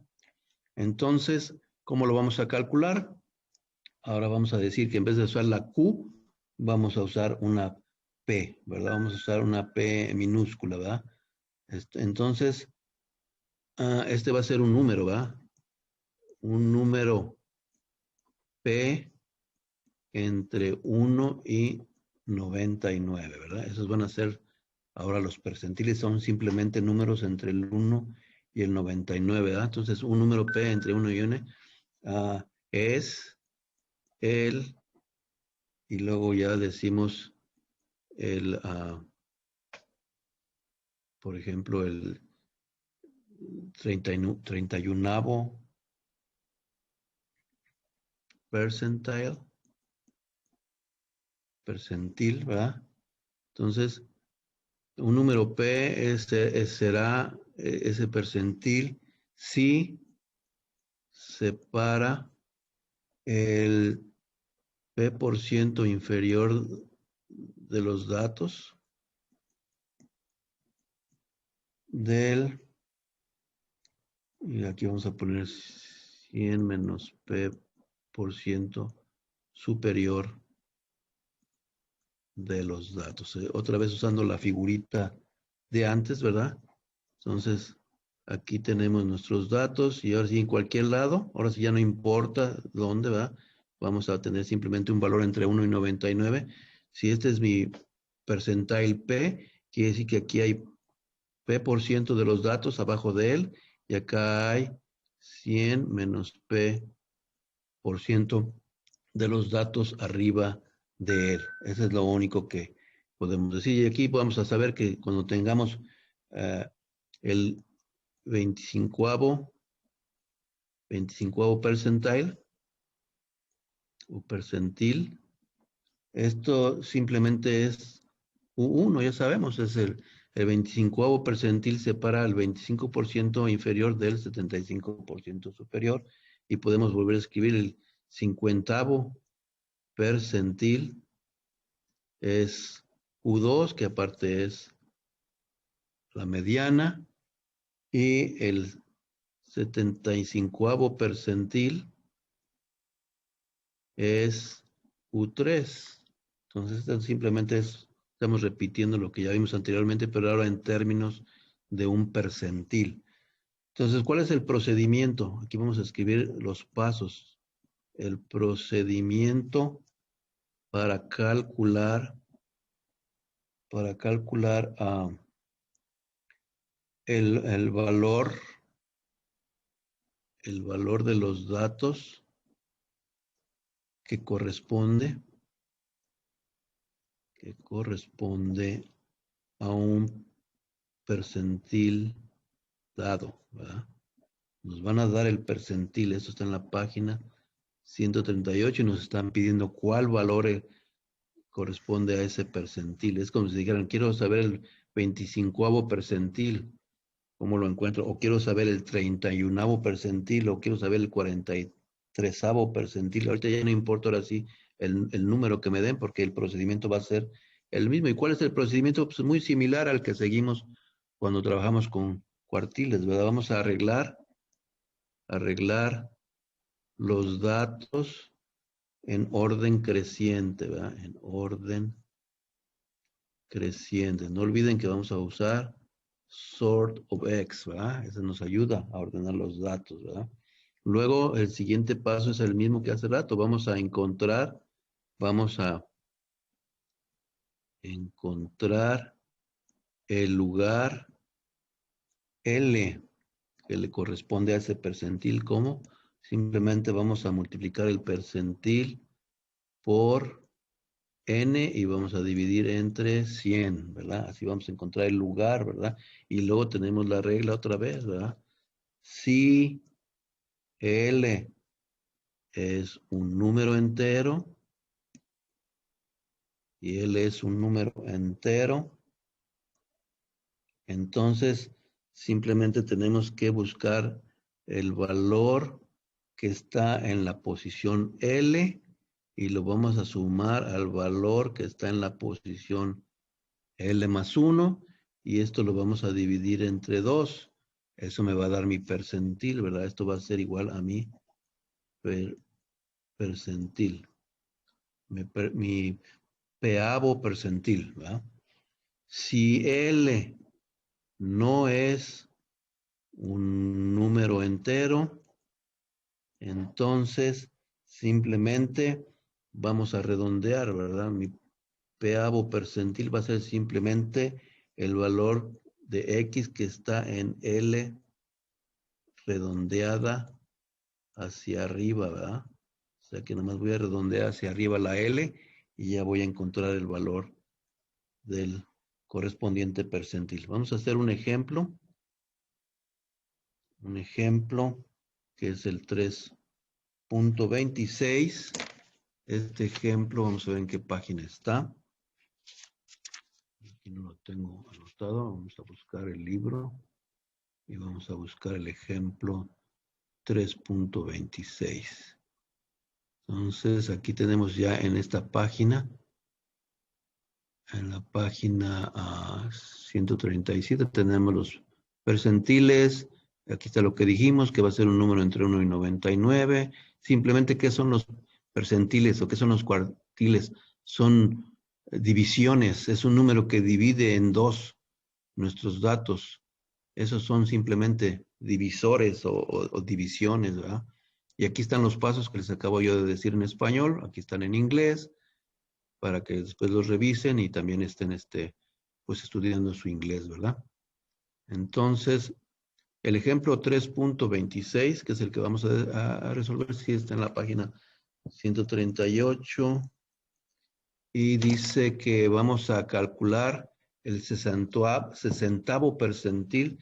Speaker 1: Entonces, ¿cómo lo vamos a calcular? Ahora vamos a decir que en vez de usar la Q, vamos a usar una P, ¿verdad? Vamos a usar una P minúscula, ¿verdad? Entonces, este va a ser un número, ¿verdad? Un número P entre 1 y 99, ¿verdad? Esos van a ser, ahora los percentiles son simplemente números entre el 1 y el 99, ¿verdad? Entonces, un número P entre 1 y 1 es el, y luego ya decimos el, por ejemplo, el 31º percentil, ¿verdad? Entonces, un número P será ese percentil si separa el P% inferior de los datos del, y aquí vamos a poner 100 menos P% superior de los datos. Otra vez usando la figurita de antes, ¿verdad? Entonces, aquí tenemos nuestros datos y ahora sí en cualquier lado, ahora sí ya no importa dónde, ¿verdad? Vamos a tener simplemente un valor entre 1 y 99. Si este es mi percentile P, quiere decir que aquí hay P% de los datos abajo de él y acá hay 100 menos P% de los datos arriba de él. Eso es lo único que podemos decir. Y aquí vamos a saber que cuando tengamos el 25avo percentile o percentil. Esto simplemente es U1, ya sabemos, es el 25avo percentil separa el 25% inferior del 75% superior, y podemos volver a escribir el 50avo percentil es U2, que aparte es la mediana, y el 75avo percentil es U3. Entonces, esto simplemente estamos repitiendo lo que ya vimos anteriormente, pero ahora en términos de un percentil. Entonces, ¿cuál es el procedimiento? Aquí vamos a escribir los pasos. El procedimiento para calcular el valor de los datos que corresponde a un percentil dado, ¿verdad? Nos van a dar el percentil, esto está en la página 138 y nos están pidiendo cuál valor corresponde a ese percentil. Es como si dijeran, quiero saber el 25avo percentil, ¿cómo lo encuentro? O quiero saber el 31avo percentil, o quiero saber el 43avo percentil. Ahorita ya no importa ahora sí el número que me den, porque el procedimiento va a ser el mismo. ¿Y cuál es el procedimiento? Pues muy similar al que seguimos cuando trabajamos con cuartiles, ¿verdad? Vamos a arreglar los datos en orden creciente, ¿verdad? En orden creciente. No olviden que vamos a usar sort of x, ¿verdad? Eso nos ayuda a ordenar los datos, ¿verdad? Luego, el siguiente paso es el mismo que hace rato. Vamos a encontrar el lugar L que le corresponde a ese percentil. ¿Cómo? Simplemente vamos a multiplicar el percentil por n y vamos a dividir entre 100, ¿verdad? Así vamos a encontrar el lugar, ¿verdad? Y luego tenemos la regla otra vez, ¿verdad? Si L es un número entero y L es un número entero, entonces simplemente tenemos que buscar el valor que está en la posición L y lo vamos a sumar al valor que está en la posición L más 1, y esto lo vamos a dividir entre 2. Eso me va a dar mi percentil, ¿verdad? Esto va a ser igual a mi percentil. Mi p-avo percentil, ¿verdad? Si L no es un número entero, entonces simplemente vamos a redondear, ¿verdad? Mi p-avo percentil va a ser simplemente el valor de X que está en L redondeada hacia arriba, ¿verdad? O sea que nomás voy a redondear hacia arriba la L y ya voy a encontrar el valor del correspondiente percentil. Vamos a hacer un ejemplo que es el 3.26. Este ejemplo, vamos a ver en qué página está. Aquí no lo tengo anotado. Vamos a buscar el libro y vamos a buscar el ejemplo 3.26. Entonces, aquí tenemos ya en esta página, en la página 137, tenemos los percentiles. Aquí está lo que dijimos, que va a ser un número entre 1 y 99. Simplemente, ¿qué son los percentiles o qué son los cuartiles? Son divisiones, es un número que divide en 2 nuestros datos. Esos son simplemente divisores o divisiones, ¿verdad? Y aquí están los pasos que les acabo yo de decir en español, aquí están en inglés, para que después los revisen y también estén pues estudiando su inglés, ¿verdad? Entonces, el ejemplo 3.26, que es el que vamos a resolver, sí está en la página 138, y dice que vamos a calcular el sesentavo percentil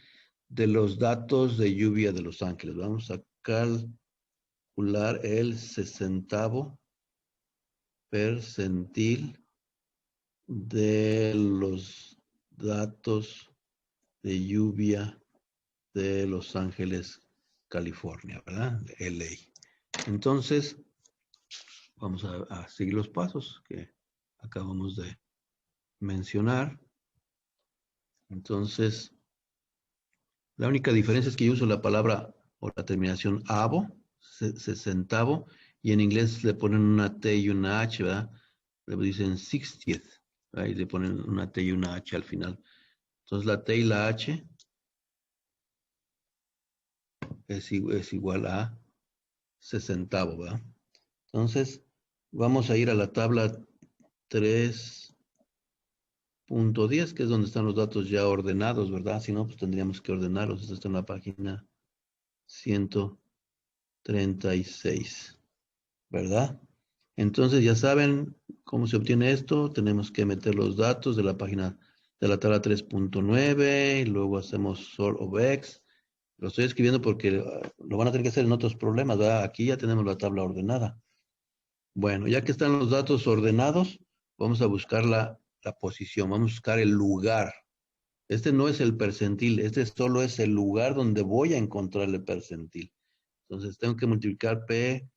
Speaker 1: de los datos de lluvia de Los Ángeles. Vamos a calcular el sesentavo percentil de los datos de lluvia de Los Ángeles, California, ¿verdad? LA. Entonces, vamos a seguir los pasos que acabamos de mencionar. Entonces, la única diferencia es que yo uso la palabra o la terminación avo, sesentavo, y en inglés le ponen una T y una H, ¿verdad? Le dicen 60th, ¿verdad? Y le ponen una T y una H al final. Entonces, la T y la H es igual a sesentavo, ¿verdad? Entonces, vamos a ir a la tabla 3.10, que es donde están los datos ya ordenados, ¿verdad? Si no, pues tendríamos que ordenarlos. Esto está en la página 136, ¿verdad? Entonces, ya saben cómo se obtiene esto. Tenemos que meter los datos de la página de la tabla 3.9 y luego hacemos sort of x. Lo estoy escribiendo porque lo van a tener que hacer en otros problemas, ¿verdad? Aquí ya tenemos la tabla ordenada. Bueno, ya que están los datos ordenados, vamos a buscar la posición, vamos a buscar el lugar. Este no es el percentil, este solo es el lugar donde voy a encontrar el percentil. Entonces tengo que multiplicar P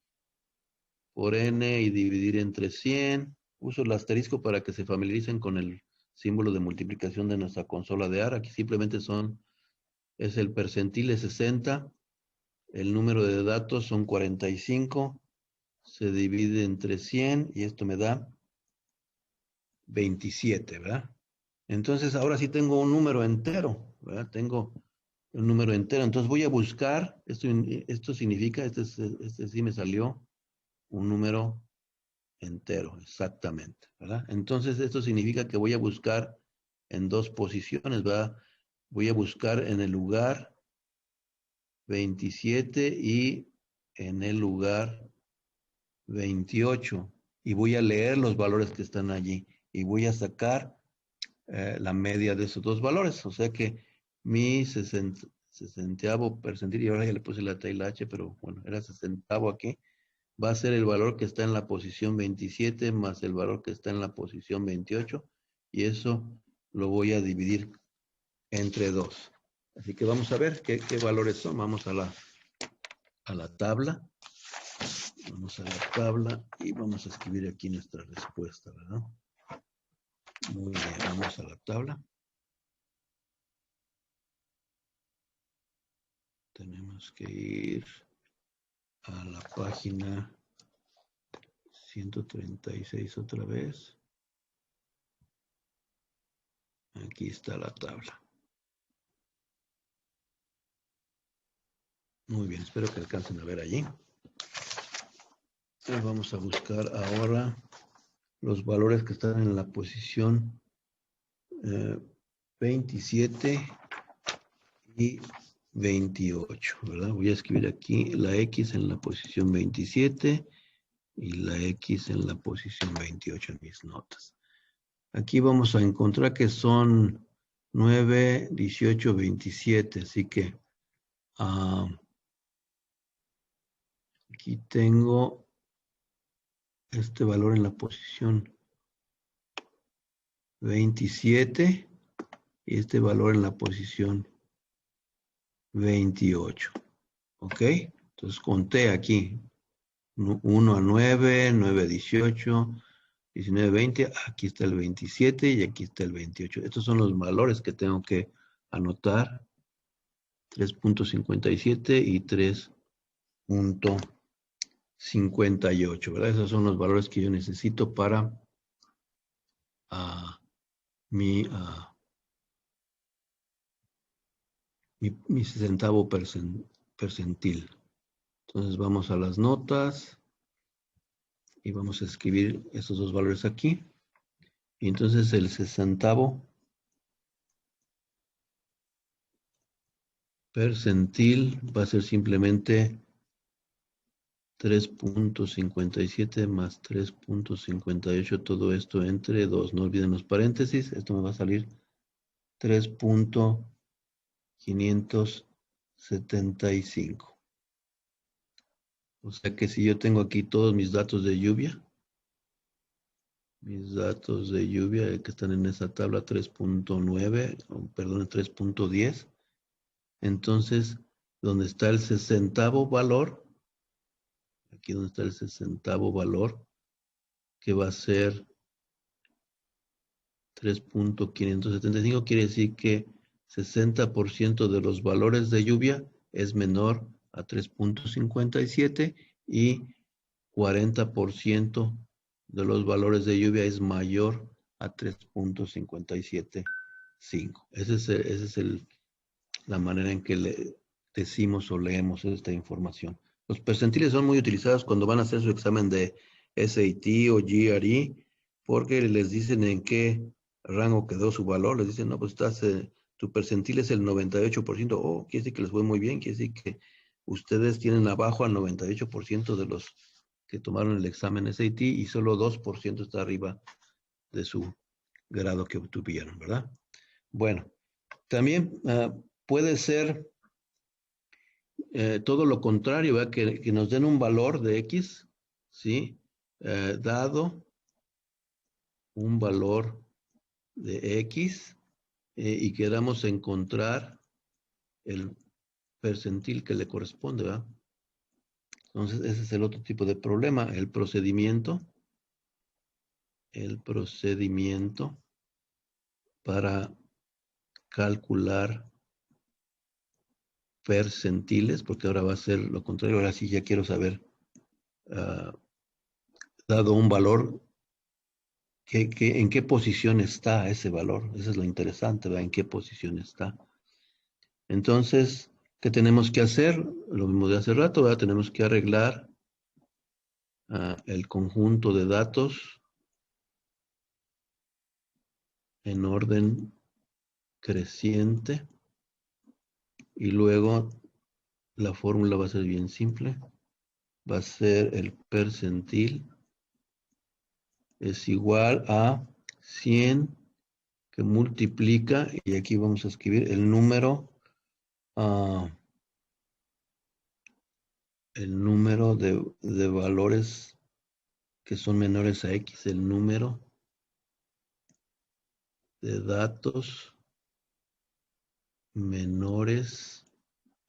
Speaker 1: por N y dividir entre 100. Uso el asterisco para que se familiaricen con el símbolo de multiplicación de nuestra consola de AR. Aquí simplemente es el percentil de 60, el número de datos son 45, se divide entre 100 y esto me da 27, ¿verdad? Entonces ahora sí tengo un número entero, ¿verdad? Tengo un número entero. Entonces voy a buscar, esto significa, este sí me salió un número entero, exactamente, ¿verdad? Entonces esto significa que voy a buscar en dos posiciones, ¿verdad? Voy a buscar en el lugar 27 y en el lugar 28 y voy a leer los valores que están allí y voy a sacar la media de esos dos valores. O sea que mi sesentavo percentil, y ahora ya le puse la T y la H, pero bueno, era sesentavo aquí, va a ser el valor que está en la posición 27 más el valor que está en la posición 28 y eso lo voy a dividir entre dos. Así que vamos a ver qué valores son. Vamos a la tabla. Vamos a la tabla y vamos a escribir aquí nuestra respuesta, ¿verdad? Muy bien, vamos a la tabla. Tenemos que ir a la página 136 otra vez. Aquí está la tabla. Muy bien, espero que alcancen a ver allí. Y vamos a buscar ahora los valores que están en la posición 27 y 28, ¿verdad? Voy a escribir aquí la X en la posición 27 y la X en la posición 28 en mis notas. Aquí vamos a encontrar que son 9, 18, 27, así que aquí tengo este valor en la posición 27 y este valor en la posición 28. ¿Ok? Entonces conté aquí 1 a 9, 9 a 18, 19 a 20, aquí está el 27 y aquí está el 28. Estos son los valores que tengo que anotar. 3.57 y 3.58, ¿verdad? Esos son los valores que yo necesito para mi sesentavo percentil. Entonces vamos a las notas y vamos a escribir estos dos valores aquí. Y entonces el sesentavo percentil va a ser simplemente 3.57 más 3.58, todo esto entre 2. No olviden los paréntesis, esto me va a salir 3.575. O sea que si yo tengo aquí todos mis datos de lluvia, que están en esa tabla 3.9, perdón, 3.10, entonces, donde está el 60º valor, aquí donde está el 60º valor, que va a ser 3.575, quiere decir que 60% de los valores de lluvia es menor a 3.57 y 40% de los valores de lluvia es mayor a 3.575. Esa es la manera en que le decimos o leemos esta información. Los percentiles son muy utilizados cuando van a hacer su examen de SAT o GRE, porque les dicen en qué rango quedó su valor. Les dicen, no, pues tu percentil es el 98%. Oh, quiere decir que les fue muy bien. Quiere decir que ustedes tienen abajo al 98% de los que tomaron el examen SAT y solo 2% está arriba de su grado que obtuvieron, ¿verdad? Bueno, también puede ser todo lo contrario, ¿verdad? Que nos den un valor de X, ¿sí? Dado un valor de X y queramos encontrar el percentil que le corresponde, ¿verdad? Entonces, ese es el otro tipo de problema, el procedimiento para calcular percentiles, porque ahora va a ser lo contrario. Ahora sí ya quiero saber, dado un valor, ¿en qué posición está ese valor? Eso es lo interesante, ¿verdad? ¿En qué posición está? Entonces, ¿qué tenemos que hacer? Lo mismo de hace rato, ¿verdad? Tenemos que arreglar el conjunto de datos en orden creciente y luego la fórmula va a ser bien simple. Va a ser el percentil es igual a 100 que multiplica, y aquí vamos a escribir el número de valores que son menores a X, el número de datos menores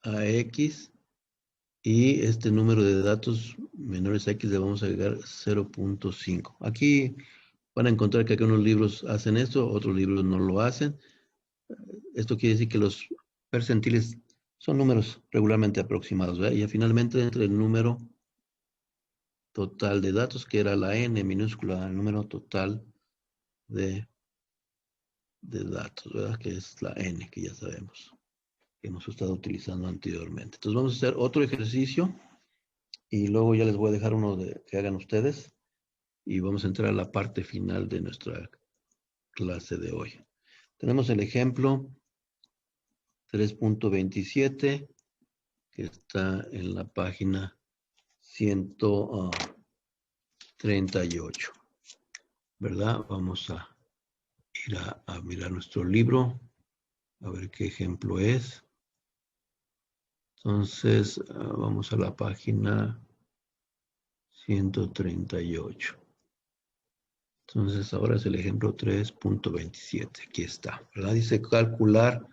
Speaker 1: a X, y este número de datos menores a X le vamos a agregar 0.5. Aquí van a encontrar que algunos libros hacen esto, otros libros no lo hacen. Esto quiere decir que los percentiles son números regularmente aproximados, ¿verdad? Y finalmente entre el número total de datos, que era la N minúscula, el número total de datos, ¿verdad? Que es la N, que ya sabemos, que hemos estado utilizando anteriormente. Entonces vamos a hacer otro ejercicio y luego ya les voy a dejar uno que hagan ustedes y vamos a entrar a la parte final de nuestra clase de hoy. Tenemos el ejemplo 3.27 que está en la página 138, ¿verdad? Vamos a ir a mirar nuestro libro, a ver qué ejemplo es. Entonces, vamos a la página 138. Entonces, ahora es el ejemplo 3.27. Aquí está, ¿verdad? Dice calcular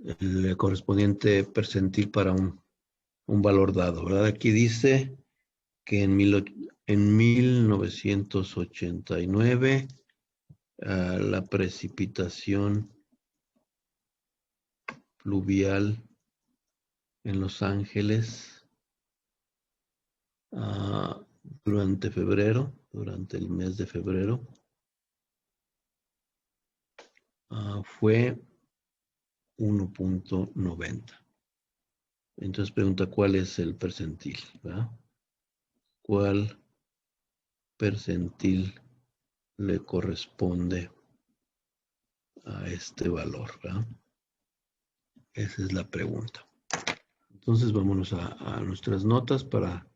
Speaker 1: el correspondiente percentil para un valor dado, ¿verdad? Aquí dice que en 1989 la precipitación pluvial en Los Ángeles durante el mes de febrero, fue 1.90. Entonces pregunta cuál es el percentil, ¿verdad? ¿Cuál percentil le corresponde a este valor, ¿verdad? Esa es la pregunta. Entonces vámonos a nuestras notas para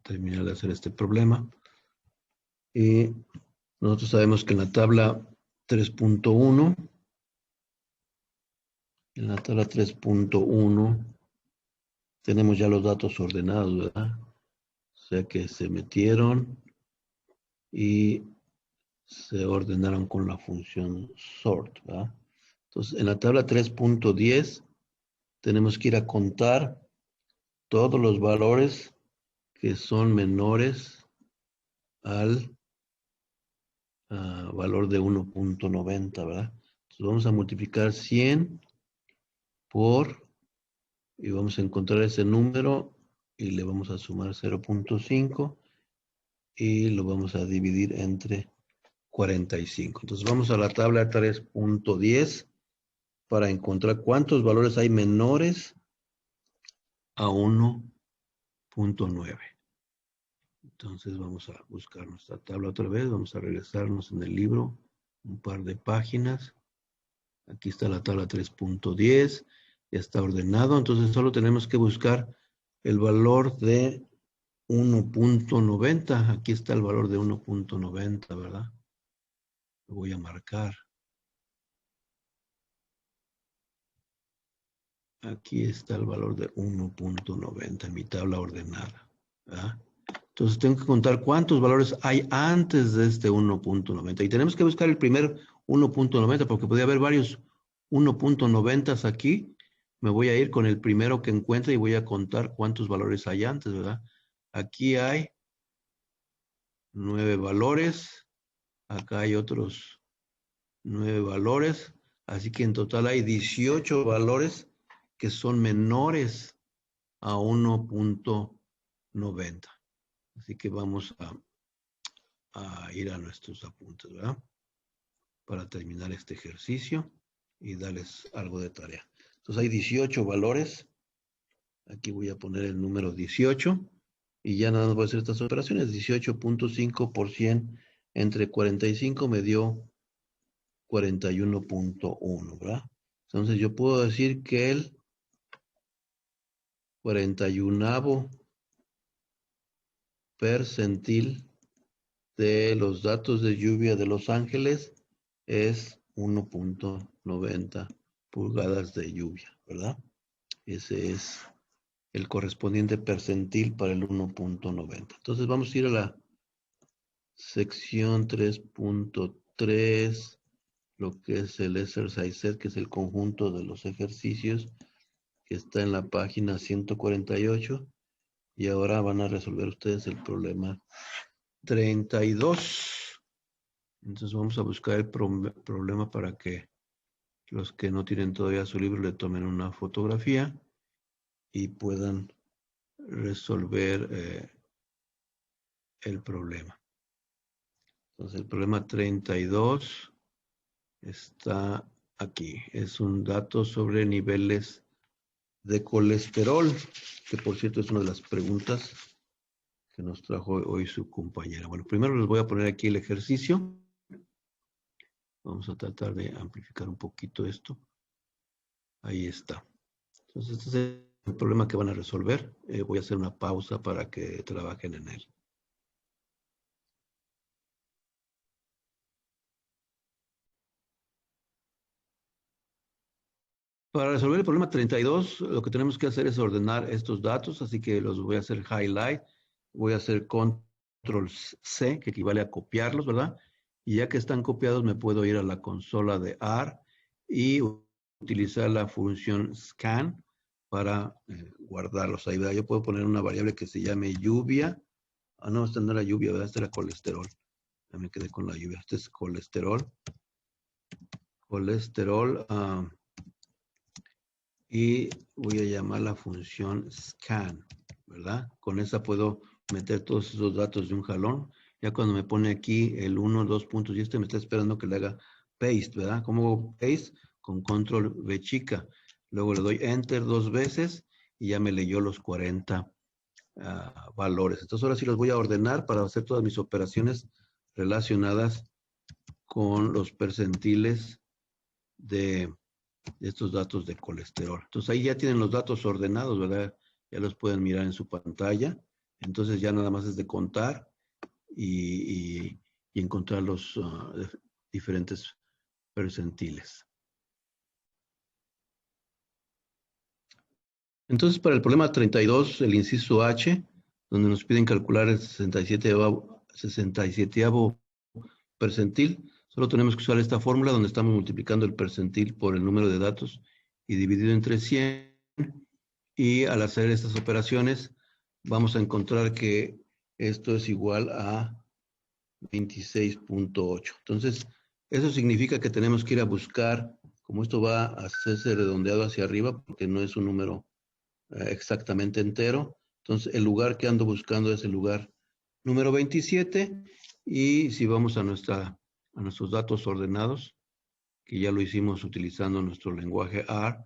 Speaker 1: terminar de hacer este problema. Y nosotros sabemos que en la tabla 3.1. En la tabla 3.1 tenemos ya los datos ordenados, ¿verdad? O sea que se metieron y se ordenaron con la función sort, ¿verdad? Entonces, en la tabla 3.10 tenemos que ir a contar todos los valores que son menores al valor de 1.90, ¿verdad? Entonces vamos a multiplicar 100 por, y vamos a encontrar ese número y le vamos a sumar 0.5 y lo vamos a dividir entre 45. Entonces vamos a la tabla 3.10 para encontrar cuántos valores hay menores a 1.9. Entonces vamos a buscar nuestra tabla otra vez, vamos a regresarnos en el libro un par de páginas. Aquí está la tabla 3.10, ya está ordenado, entonces solo tenemos que buscar el valor de 1.90. Aquí está el valor de 1.90, ¿verdad? Lo voy a marcar. Aquí está el valor de 1.90 en mi tabla ordenada, ¿verdad? Entonces tengo que contar cuántos valores hay antes de este 1.90. Y tenemos que buscar el primer 1.90 porque podría haber varios 1.90 aquí. Me voy a ir con el primero que encuentre y voy a contar cuántos valores hay antes, ¿verdad? Aquí hay 9 valores. Acá hay otros 9 valores. Así que en total hay 18 valores que son menores a 1.90. Así que vamos a ir a nuestros apuntes, ¿verdad? Para terminar este ejercicio y darles algo de tarea. Entonces hay 18 valores. Aquí voy a poner el número 18 y ya nada más voy a hacer estas operaciones. 18.5% entre 45 me dio 41.1, ¿verdad? Entonces yo puedo decir que el 41avo percentil de los datos de lluvia de Los Ángeles es 1.90 pulgadas de lluvia, ¿verdad? Ese es el correspondiente percentil para el 1.90. Entonces vamos a ir a la sección 3.3, lo que es el exercise set, que es el conjunto de los ejercicios, que está en la página 148. Y ahora van a resolver ustedes el problema 32. Entonces vamos a buscar el problema para que los que no tienen todavía su libro le tomen una fotografía y puedan resolver el problema. Entonces el problema 32 está aquí. Es un dato sobre niveles de colesterol, que por cierto es una de las preguntas que nos trajo hoy su compañera. Bueno, primero les voy a poner aquí el ejercicio. Vamos a tratar de amplificar un poquito esto. Ahí está. Entonces, este es el problema que van a resolver. Voy a hacer una pausa para que trabajen en él. Para resolver el problema 32, lo que tenemos que hacer es ordenar estos datos, así que los voy a hacer highlight. Voy a hacer control C, que equivale a copiarlos, ¿verdad? Y ya que están copiados, me puedo ir a la consola de R y utilizar la función scan para guardarlos ahí, ¿verdad? Yo puedo poner una variable que se llame lluvia. Ah, no, esta no era lluvia, ¿verdad? Esta era colesterol. Ya me quedé con la lluvia. Este es colesterol. Colesterol. Y voy a llamar la función scan, ¿verdad? Con esa puedo meter todos esos datos de un jalón. Ya cuando me pone aquí el 1, 2 puntos y me está esperando que le haga paste, ¿verdad? ¿Cómo hago paste? Con control V chica. Luego le doy enter 2 veces y ya me leyó los 40 valores. Entonces ahora sí los voy a ordenar para hacer todas mis operaciones relacionadas con los percentiles de estos datos de colesterol. Entonces ahí ya tienen los datos ordenados, ¿verdad? Ya los pueden mirar en su pantalla. Entonces ya nada más es de contar y encontrar los diferentes percentiles. Entonces, para el problema 32, el inciso H, donde nos piden calcular el 67avo percentil, solo tenemos que usar esta fórmula donde estamos multiplicando el percentil por el número de datos y dividido entre 100. Y al hacer estas operaciones, vamos a encontrar que esto es igual a 26.8. Entonces, eso significa que tenemos que ir a buscar, como esto va a hacerse redondeado hacia arriba, porque no es un número exactamente entero. Entonces, el lugar que ando buscando es el lugar número 27. Y si vamos a nuestros datos ordenados, que ya lo hicimos utilizando nuestro lenguaje R,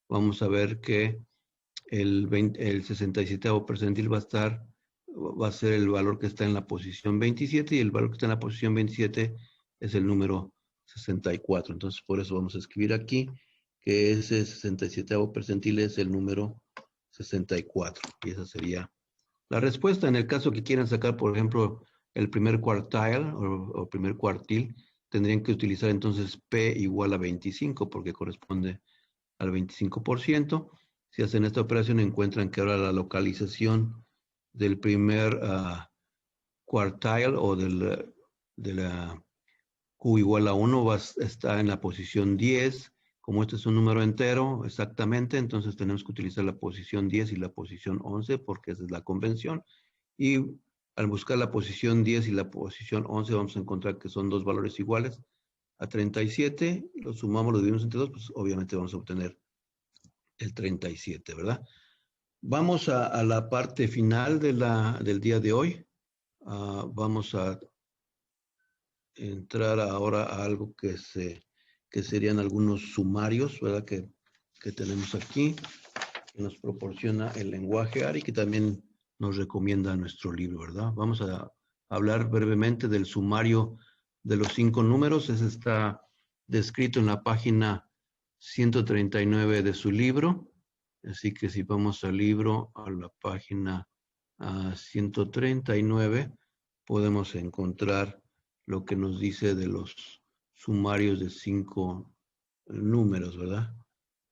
Speaker 1: vamos a ver que el 67avo percentil va a ser el valor que está en la posición 27 y el valor que está en la posición 27 es el número 64. Entonces, por eso vamos a escribir aquí que ese 67avo percentil es el número 64. Y esa sería la respuesta. En el caso que quieran sacar, por ejemplo, el primer cuartile o primer cuartil, tendrían que utilizar entonces P igual a 25 porque corresponde al 25%. Si hacen esta operación, encuentran que ahora la localización del primer cuartile o de la Q igual a 1 está en la posición 10. Como este es un número entero, exactamente, entonces tenemos que utilizar la posición 10 y la posición 11 porque esa es la convención. Y al buscar la posición 10 y la posición 11 vamos a encontrar que son dos valores iguales a 37. Lo sumamos, lo dividimos entre 2, pues obviamente vamos a obtener el 37, ¿verdad? Vamos a la parte final del día de hoy. Vamos a entrar ahora a algo que serían algunos sumarios, ¿verdad? Que tenemos aquí, que nos proporciona el lenguaje ARI, que también nos recomienda nuestro libro, ¿verdad? Vamos a hablar brevemente del sumario de los 5 números. Ese está descrito en la página 139 de su libro. Así que si vamos al libro, a la página 139, podemos encontrar lo que nos dice de los sumarios de 5 números, ¿verdad?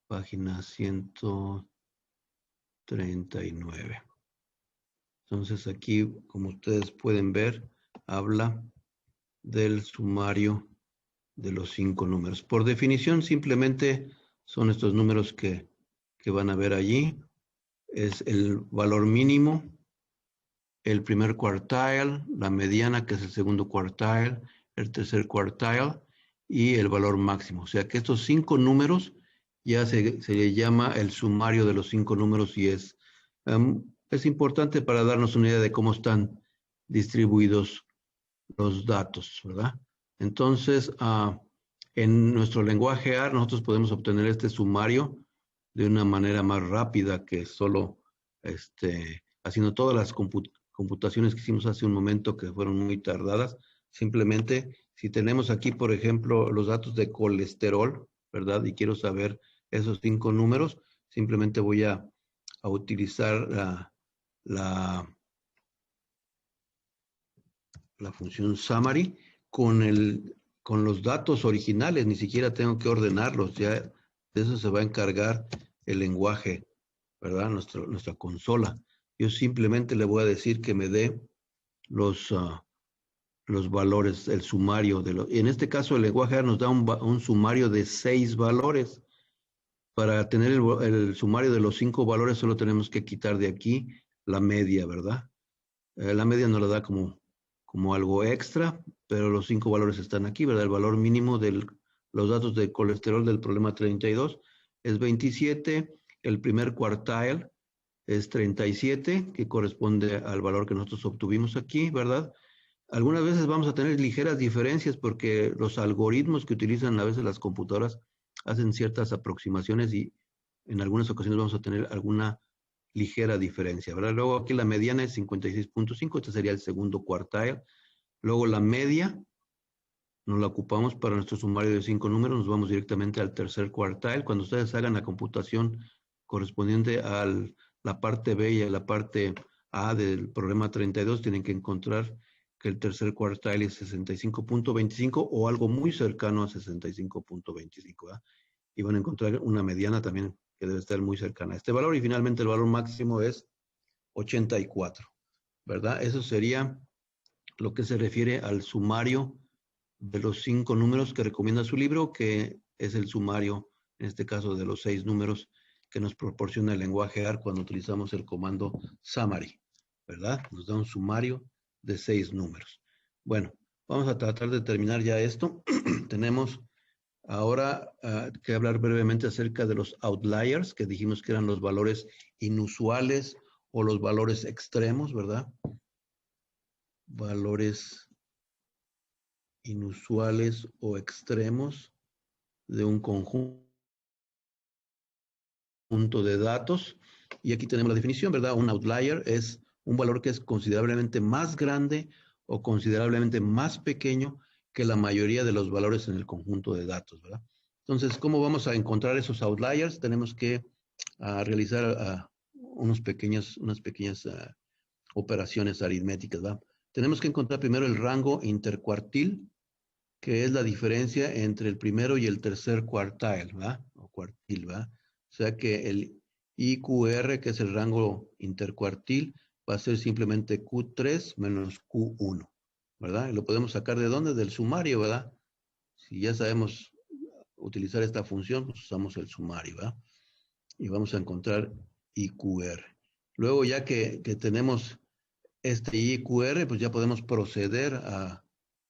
Speaker 1: Página 139. Entonces aquí, como ustedes pueden ver, habla del sumario de los 5 números. Por definición, simplemente son estos números que van a ver allí. Es el valor mínimo, el primer quartile, la mediana, que es el segundo quartile, el tercer quartile y el valor máximo. O sea que estos 5 números ya se le llama el sumario de los 5 números y es importante para darnos una idea de cómo están distribuidos los datos, ¿verdad? Entonces, en nuestro lenguaje R, nosotros podemos obtener este sumario de una manera más rápida que solo haciendo todas las computaciones que hicimos hace un momento que fueron muy tardadas. Simplemente, si tenemos aquí, por ejemplo, los datos de colesterol, ¿verdad? Y quiero saber esos 5 números, simplemente voy a utilizar la función summary con los datos originales, ni siquiera tengo que ordenarlos, ya de eso se va a encargar el lenguaje, ¿verdad? Nuestra consola. Yo simplemente le voy a decir que me dé los valores, el sumario y en este caso el lenguaje nos da un sumario de 6 valores. Para tener el sumario de los 5 valores solo tenemos que quitar de aquí la media, ¿verdad? La media nos la da como algo extra, pero los 5 valores están aquí, ¿verdad? El valor mínimo de los datos de colesterol del problema 32 es 27, el primer quartile es 37, que corresponde al valor que nosotros obtuvimos aquí, ¿verdad? Algunas veces vamos a tener ligeras diferencias porque los algoritmos que utilizan a veces las computadoras hacen ciertas aproximaciones y en algunas ocasiones vamos a tener alguna ligera diferencia, ¿verdad? Luego aquí la mediana es 56.5, este sería el segundo quartile. Luego la media nos la ocupamos para nuestro sumario de 5 números, nos vamos directamente al tercer quartile. Cuando ustedes hagan la computación correspondiente a la parte B y a la parte A del problema 32, tienen que encontrar que el tercer cuartile es 65.25 o algo muy cercano a 65.25, ¿verdad? Y van a encontrar una mediana también que debe estar muy cercana a este valor. Y finalmente el valor máximo es 84, ¿verdad? Eso sería lo que se refiere al sumario de los 5 números que recomienda su libro, que es el sumario, en este caso, de los 6 números que nos proporciona el lenguaje AR cuando utilizamos el comando summary, ¿verdad? Nos da un sumario de 6 números. Bueno, vamos a tratar de terminar ya esto. Tenemos ahora que hablar brevemente acerca de los outliers, que dijimos que eran los valores inusuales o los valores extremos, ¿verdad? Valores inusuales o extremos de un conjunto de datos. Y aquí tenemos la definición, ¿verdad? Un outlier es un valor que es considerablemente más grande o considerablemente más pequeño que la mayoría de los valores en el conjunto de datos, ¿verdad? Entonces, ¿cómo vamos a encontrar esos outliers? Tenemos que realizar unas pequeñas operaciones aritméticas, ¿verdad? Tenemos que encontrar primero el rango intercuartil, que es la diferencia entre el primero y el tercer cuartile, ¿verdad? O cuartil, ¿verdad? O sea que el IQR, que es el rango intercuartil, va a ser simplemente Q3 menos Q1, ¿verdad? Y lo podemos sacar ¿de dónde? Del sumario, ¿verdad? Si ya sabemos utilizar esta función, pues usamos el sumario, ¿verdad? Y vamos a encontrar IQR. Luego, ya que tenemos este IQR, pues ya podemos proceder a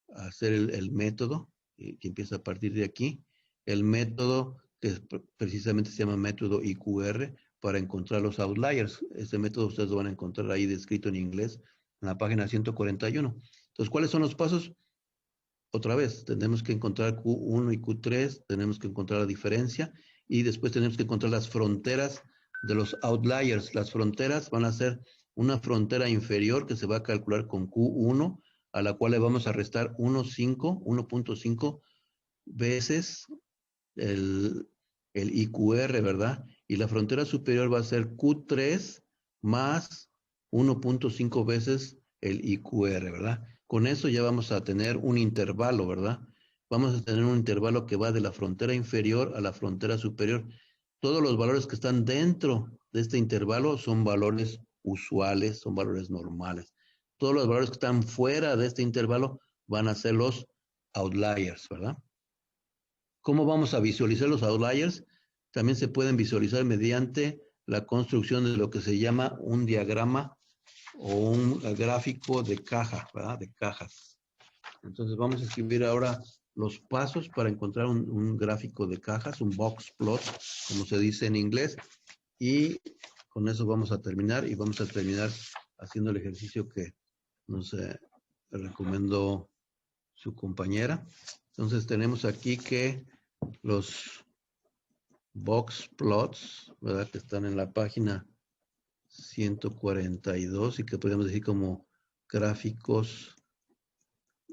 Speaker 1: hacer el método, que empieza a partir de aquí. El método que precisamente se llama método IQR para encontrar los outliers. Este método ustedes lo van a encontrar ahí descrito en inglés en la página 141. Entonces, ¿cuáles son los pasos? Otra vez, tenemos que encontrar Q1 y Q3, tenemos que encontrar la diferencia y después tenemos que encontrar las fronteras de los outliers. Las fronteras van a ser una frontera inferior que se va a calcular con Q1, a la cual le vamos a restar 1.5 veces el IQR, ¿verdad? Y la frontera superior va a ser Q3 más 1.5 veces el IQR, ¿verdad? Con eso ya vamos a tener un intervalo, ¿verdad? Vamos a tener un intervalo que va de la frontera inferior a la frontera superior. Todos los valores que están dentro de este intervalo son valores usuales, son valores normales. Todos los valores que están fuera de este intervalo van a ser los outliers, ¿verdad? ¿Cómo vamos a visualizar los outliers? También se pueden visualizar mediante la construcción de lo que se llama un diagrama o un gráfico de caja, ¿verdad? De cajas. Entonces vamos a escribir ahora los pasos para encontrar un gráfico de cajas, un box plot, como se dice en inglés. Y con eso vamos a terminar y vamos a terminar haciendo el ejercicio que nos recomendó su compañera. Entonces tenemos aquí que los box plots, ¿verdad? Que están en la página 142 y que podemos decir como gráficos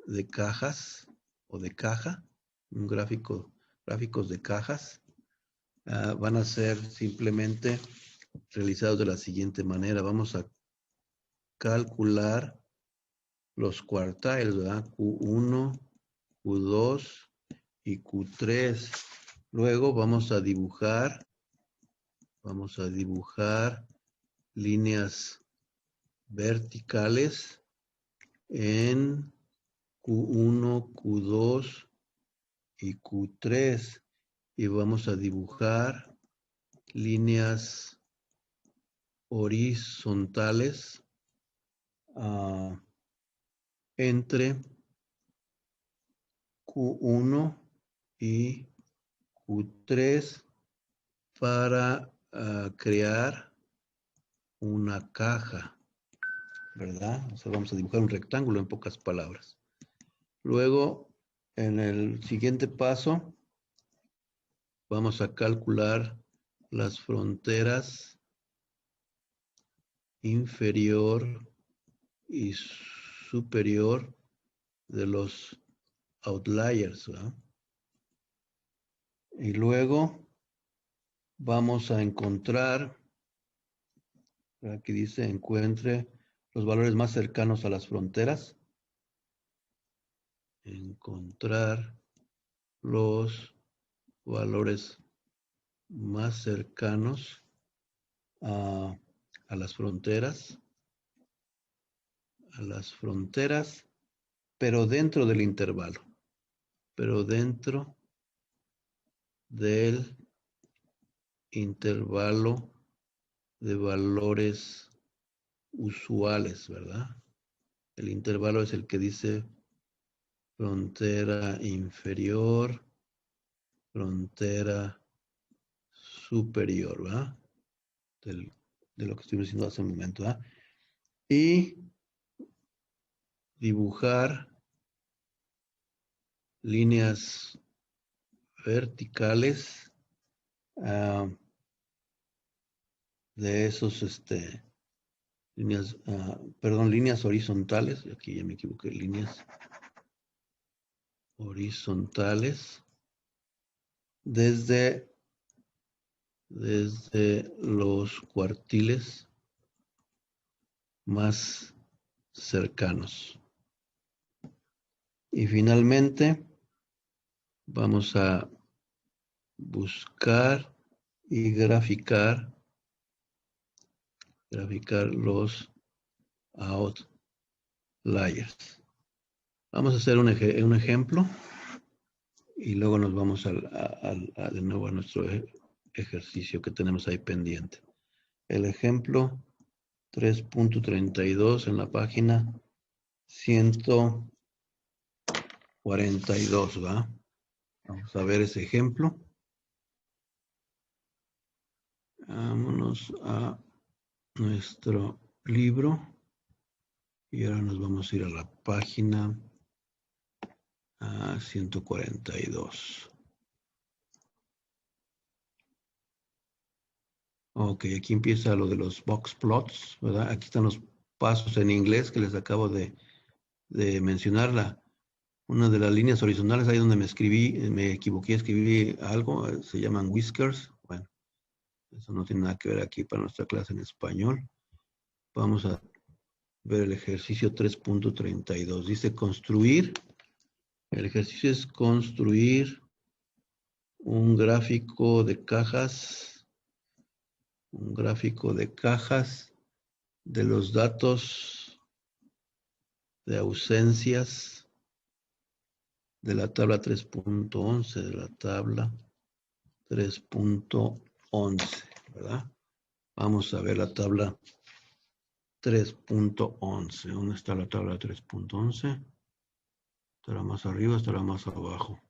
Speaker 1: de cajas o de caja, un gráficos de cajas, van a ser simplemente realizados de la siguiente manera. Vamos a calcular los cuartiles, ¿verdad? Q1, Q2 y Q3. Luego vamos a dibujar líneas verticales en Q1, Q2 y Q3 y vamos a dibujar líneas horizontales entre Q1 y Q3 para crear una caja, ¿verdad? O sea, vamos a dibujar un rectángulo en pocas palabras. Luego, en el siguiente paso, vamos a calcular las fronteras inferior y superior de los outliers, ¿verdad? Y luego vamos a encontrar, aquí dice encuentre los valores más cercanos a las fronteras. encontrar los valores más cercanos a las fronteras, pero dentro del intervalo, pero dentro del intervalo de valores usuales, ¿verdad? El intervalo es el que dice frontera inferior, frontera superior, ¿verdad? De lo que estuvimos diciendo hace un momento, ¿verdad? Y dibujar líneas verticales de esos, líneas horizontales, aquí ya me equivoqué, líneas horizontales desde los cuartiles más cercanos. Y finalmente vamos a buscar y graficar los outliers. Vamos a hacer un ejemplo y luego nos vamos de nuevo a nuestro ejercicio que tenemos ahí pendiente. El ejemplo 3.32 en la página 142, ¿va? Vamos a ver ese ejemplo. Vámonos a nuestro libro y ahora nos vamos a ir a la página 142. Ok, aquí empieza lo de los box plots, ¿verdad? Aquí están los pasos en inglés que les acabo de mencionar. Una de las líneas horizontales, ahí donde me equivoqué, escribí algo, se llaman whiskers. Bueno, eso no tiene nada que ver aquí para nuestra clase en español. Vamos a ver el ejercicio 3.32. Dice construir. El ejercicio es construir un gráfico de cajas. Un gráfico de cajas de los datos de ausencias de la tabla 3.11, de la tabla 3.11, ¿verdad? Vamos a ver la tabla 3.11. ¿Dónde está la tabla 3.11? ¿Estará más arriba o estará más abajo?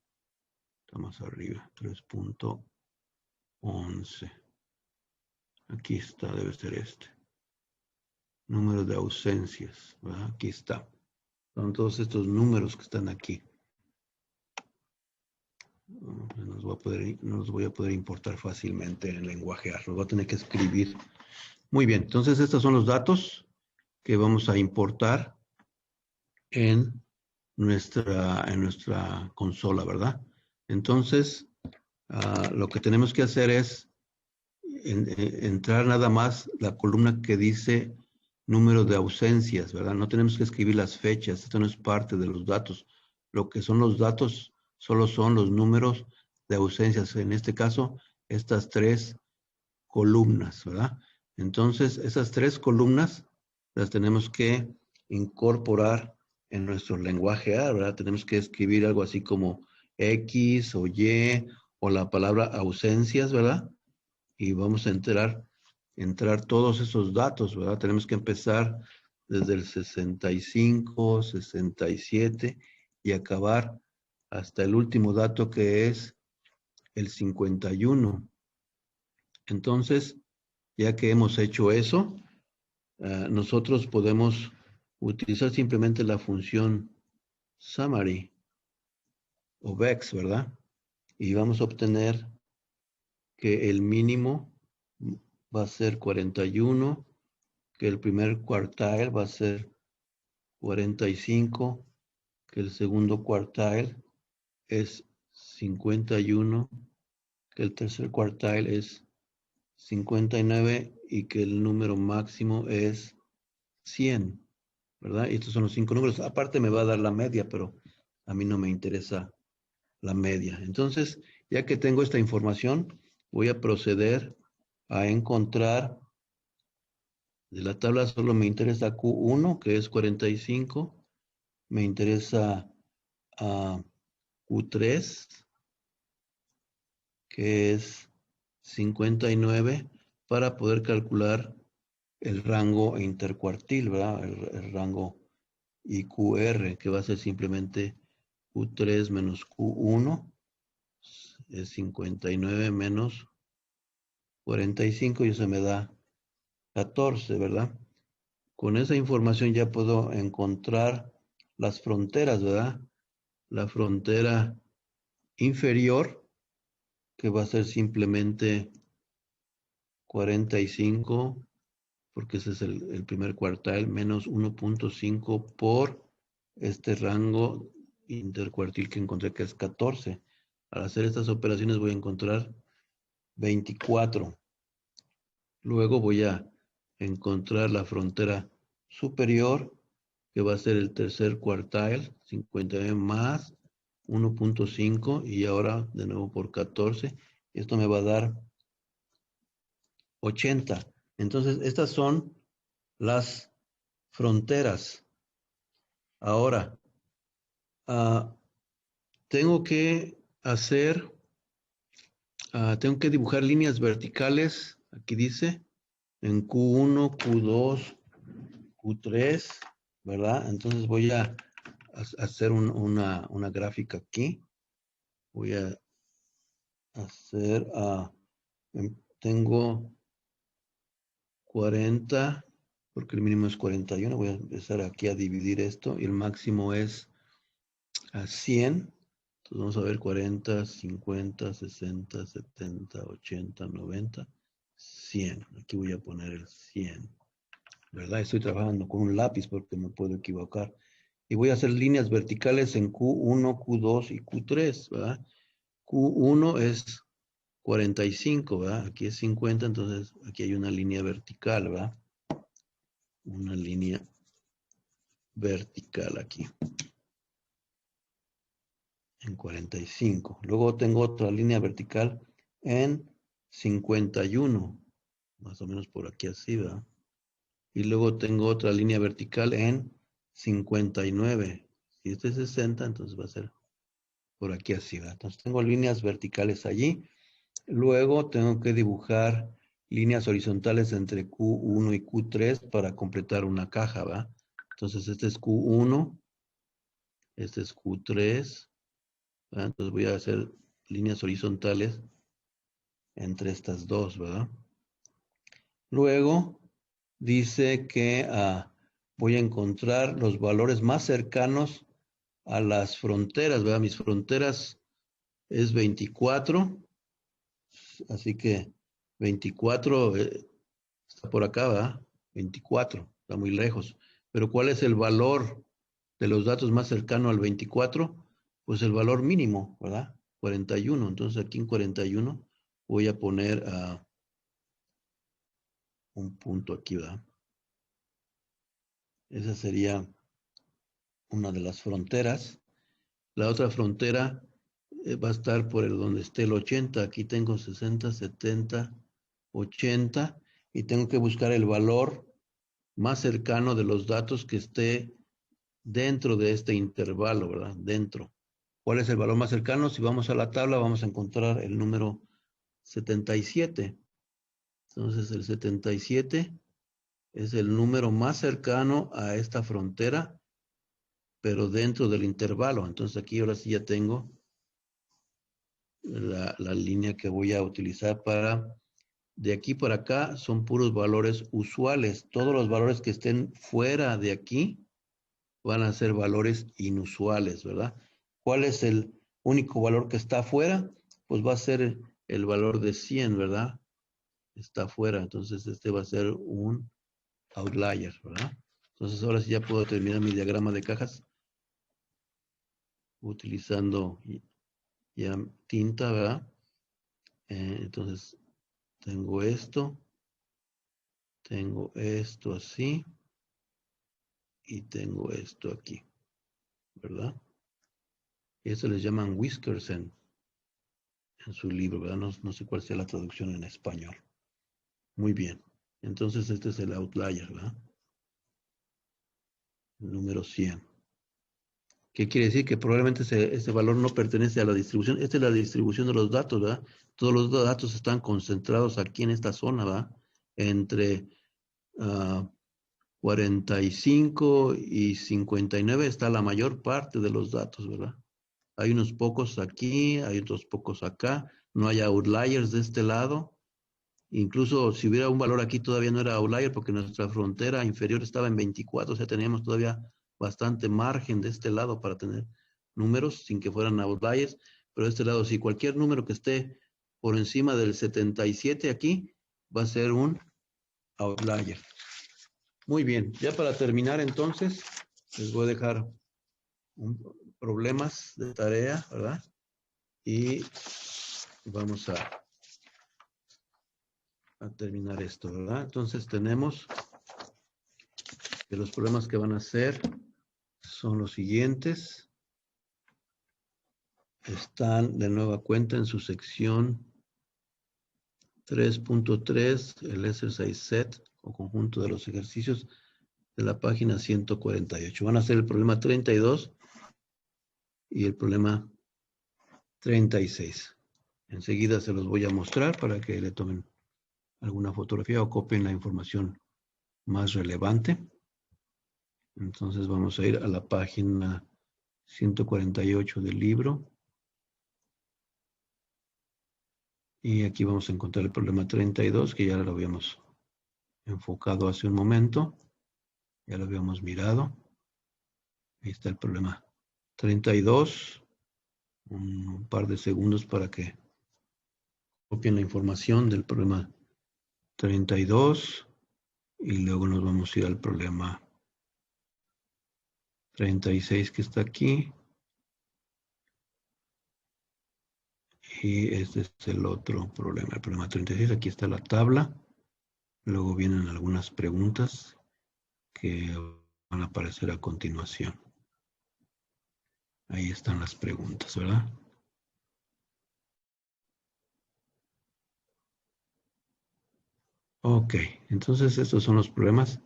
Speaker 1: Está más arriba, 3.11. Aquí está, debe ser este. Número de ausencias, ¿verdad? Aquí está. Son todos estos números que están aquí. No los voy a poder importar fácilmente en lenguaje R. Los voy a tener que escribir. Muy bien, entonces estos son los datos que vamos a importar en nuestra consola, ¿verdad? Entonces, lo que tenemos que hacer es entrar nada más la columna que dice número de ausencias, ¿verdad? No tenemos que escribir las fechas, esto no es parte de los datos. Lo que son los datos solo son los números de ausencias. En este caso, estas tres columnas, ¿verdad? Entonces, esas tres columnas las tenemos que incorporar en nuestro lenguaje A, ¿verdad? Tenemos que escribir algo así como X o Y o la palabra ausencias, ¿verdad? Y vamos a entrar todos esos datos, ¿verdad? Tenemos que empezar desde el 65, 67 y acabar hasta el último dato que es el 51. Entonces, ya que hemos hecho eso, nosotros podemos utilizar simplemente la función summary o vex, ¿verdad? Y vamos a obtener que el mínimo va a ser 41, que el primer cuartile va a ser 45, que el segundo cuartile es 51, que el tercer cuartile es 59 y que el número máximo es 100, ¿verdad? Y estos son los 5 números. Aparte me va a dar la media, pero A mí no me interesa la media. Entonces, ya que tengo esta información, voy a proceder a encontrar, de la tabla solo me interesa Q1, que es 45, me interesa Q3, que es 59, para poder calcular el rango intercuartil, ¿verdad? El rango IQR, que va a ser simplemente Q3 menos Q1, es 59 menos 45 y eso me da 14, ¿verdad? Con esa información ya puedo encontrar las fronteras, ¿verdad? La frontera inferior, que va a ser simplemente 45, porque ese es el primer cuartil, menos 1.5 por este rango intercuartil que encontré, que es 14. Al hacer estas operaciones voy a encontrar 24. Luego voy a encontrar la frontera superior, que va a ser el tercer cuartil, 59 más 1.5 y ahora de nuevo por 14. Esto me va a dar 80. Entonces, estas son las fronteras. Ahora, tengo que hacer, tengo que dibujar líneas verticales, aquí dice, en Q1, Q2, Q3, ¿verdad? Entonces voy a hacer una gráfica aquí. Voy a hacer, tengo 40, porque el mínimo es 41. Voy a empezar aquí a dividir esto y el máximo es a 100. Entonces vamos a ver 40, 50, 60, 70, 80, 90, 100. Aquí voy a poner el 100, ¿verdad? Estoy trabajando con un lápiz porque me puedo equivocar. Y voy a hacer líneas verticales en Q1, Q2 y Q3, ¿verdad? Q1 es 45, ¿verdad? Aquí es 50, entonces aquí hay una línea vertical, ¿verdad? Una línea vertical aquí, en 45. Luego tengo otra línea vertical en 51, más o menos por aquí así, ¿verdad? Y luego tengo otra línea vertical en 59. Si este es 60, entonces va a ser por aquí así, ¿verdad? Entonces tengo líneas verticales allí. Luego tengo que dibujar líneas horizontales entre Q1 y Q3 para completar una caja, ¿va? Entonces este es Q1, este es Q3, ¿verdad? Entonces voy a hacer líneas horizontales entre estas dos, ¿verdad? Luego dice que voy a encontrar los valores más cercanos a las fronteras, ¿verdad? Mis fronteras es 24, así que 24 está por acá, ¿verdad? 24, está muy lejos. Pero ¿cuál es el valor de los datos más cercano al 24? Pues el valor mínimo, ¿verdad? 41. Entonces aquí en 41 voy a poner un punto aquí, ¿verdad? Esa sería una de las fronteras. La otra frontera va a estar por el donde esté el 80. Aquí tengo 60, 70, 80 y tengo que buscar el valor más cercano de los datos que esté dentro de este intervalo, ¿verdad? Dentro. ¿Cuál es el valor más cercano? Si vamos a la tabla, vamos a encontrar el número 77. Entonces, el 77 es el número más cercano a esta frontera, pero dentro del intervalo. Entonces, aquí ahora sí ya tengo la línea que voy a utilizar para... De aquí para acá son puros valores usuales. Todos los valores que estén fuera de aquí van a ser valores inusuales, ¿verdad? ¿Cuál es el único valor que está afuera? Pues va a ser el valor de 100, ¿verdad? Está afuera, entonces este va a ser un outlier, ¿verdad? Entonces ahora sí ya puedo terminar mi diagrama de cajas utilizando ya tinta, ¿verdad? Entonces tengo esto así y tengo esto aquí, ¿verdad? Eso les llaman whiskers en su libro, ¿verdad? No sé cuál sea la traducción en español. Muy bien. Entonces este es el outlier, ¿verdad? El número 100. ¿Qué quiere decir? Que probablemente ese valor no pertenece a la distribución. Esta es la distribución de los datos, ¿verdad? Todos los datos están concentrados aquí en esta zona, ¿verdad? Entre 45 y 59 está la mayor parte de los datos, ¿verdad? Hay unos pocos aquí, hay otros pocos acá. No hay outliers de este lado. Incluso si hubiera un valor aquí todavía no era outlier porque nuestra frontera inferior estaba en 24, o sea, teníamos todavía bastante margen de este lado para tener números sin que fueran outliers, pero de este lado sí, cualquier número que esté por encima del 77 aquí va a ser un outlier. Muy bien, ya para terminar entonces, les voy a dejar problemas de tarea, ¿verdad? Y vamos a terminar esto, ¿verdad? Entonces tenemos que los problemas que van a hacer son los siguientes. Están de nueva cuenta en su sección 3.3, el exercise set o conjunto de los ejercicios de la página 148. Van a ser el problema 32 y el problema 36. Enseguida se los voy a mostrar para que le tomen alguna fotografía o copien la información más relevante. Entonces vamos a ir a la página 148 del libro. Y aquí vamos a encontrar el problema 32, que ya lo habíamos enfocado hace un momento. Ya lo habíamos mirado. Ahí está el problema 32. Un par de segundos para que copien la información del problema 32. Y luego nos vamos a ir al problema 36 que está aquí. Y este es el otro problema, el problema 36. Aquí está la tabla. Luego vienen algunas preguntas que van a aparecer a continuación. Ahí están las preguntas, ¿verdad? Ok, entonces estos son los problemas.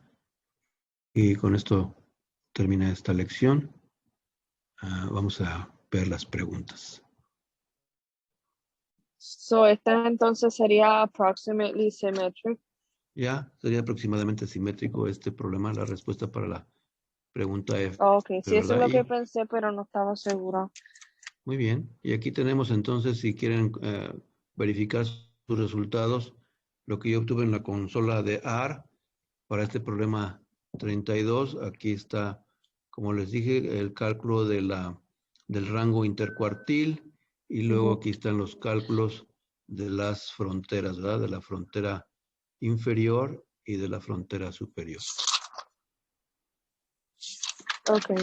Speaker 1: Y con esto termina esta lección. Vamos a ver las preguntas.
Speaker 2: So, este entonces sería approximately symmetric.
Speaker 1: Ya sería aproximadamente simétrico este problema, la respuesta para la pregunta F,
Speaker 2: Ok, sí, eso es
Speaker 1: ¿verdad?
Speaker 2: lo que
Speaker 1: Y
Speaker 2: pensé, pero no estaba segura.
Speaker 1: muy bien. Y aquí tenemos entonces, si quieren verificar sus resultados, lo que yo obtuve en la consola de R para este problema 32. Aquí está, como les dije, el cálculo del rango intercuartil. Y luego aquí están los cálculos de las fronteras, ¿verdad? De la frontera inferior y de la frontera superior.
Speaker 2: Ok.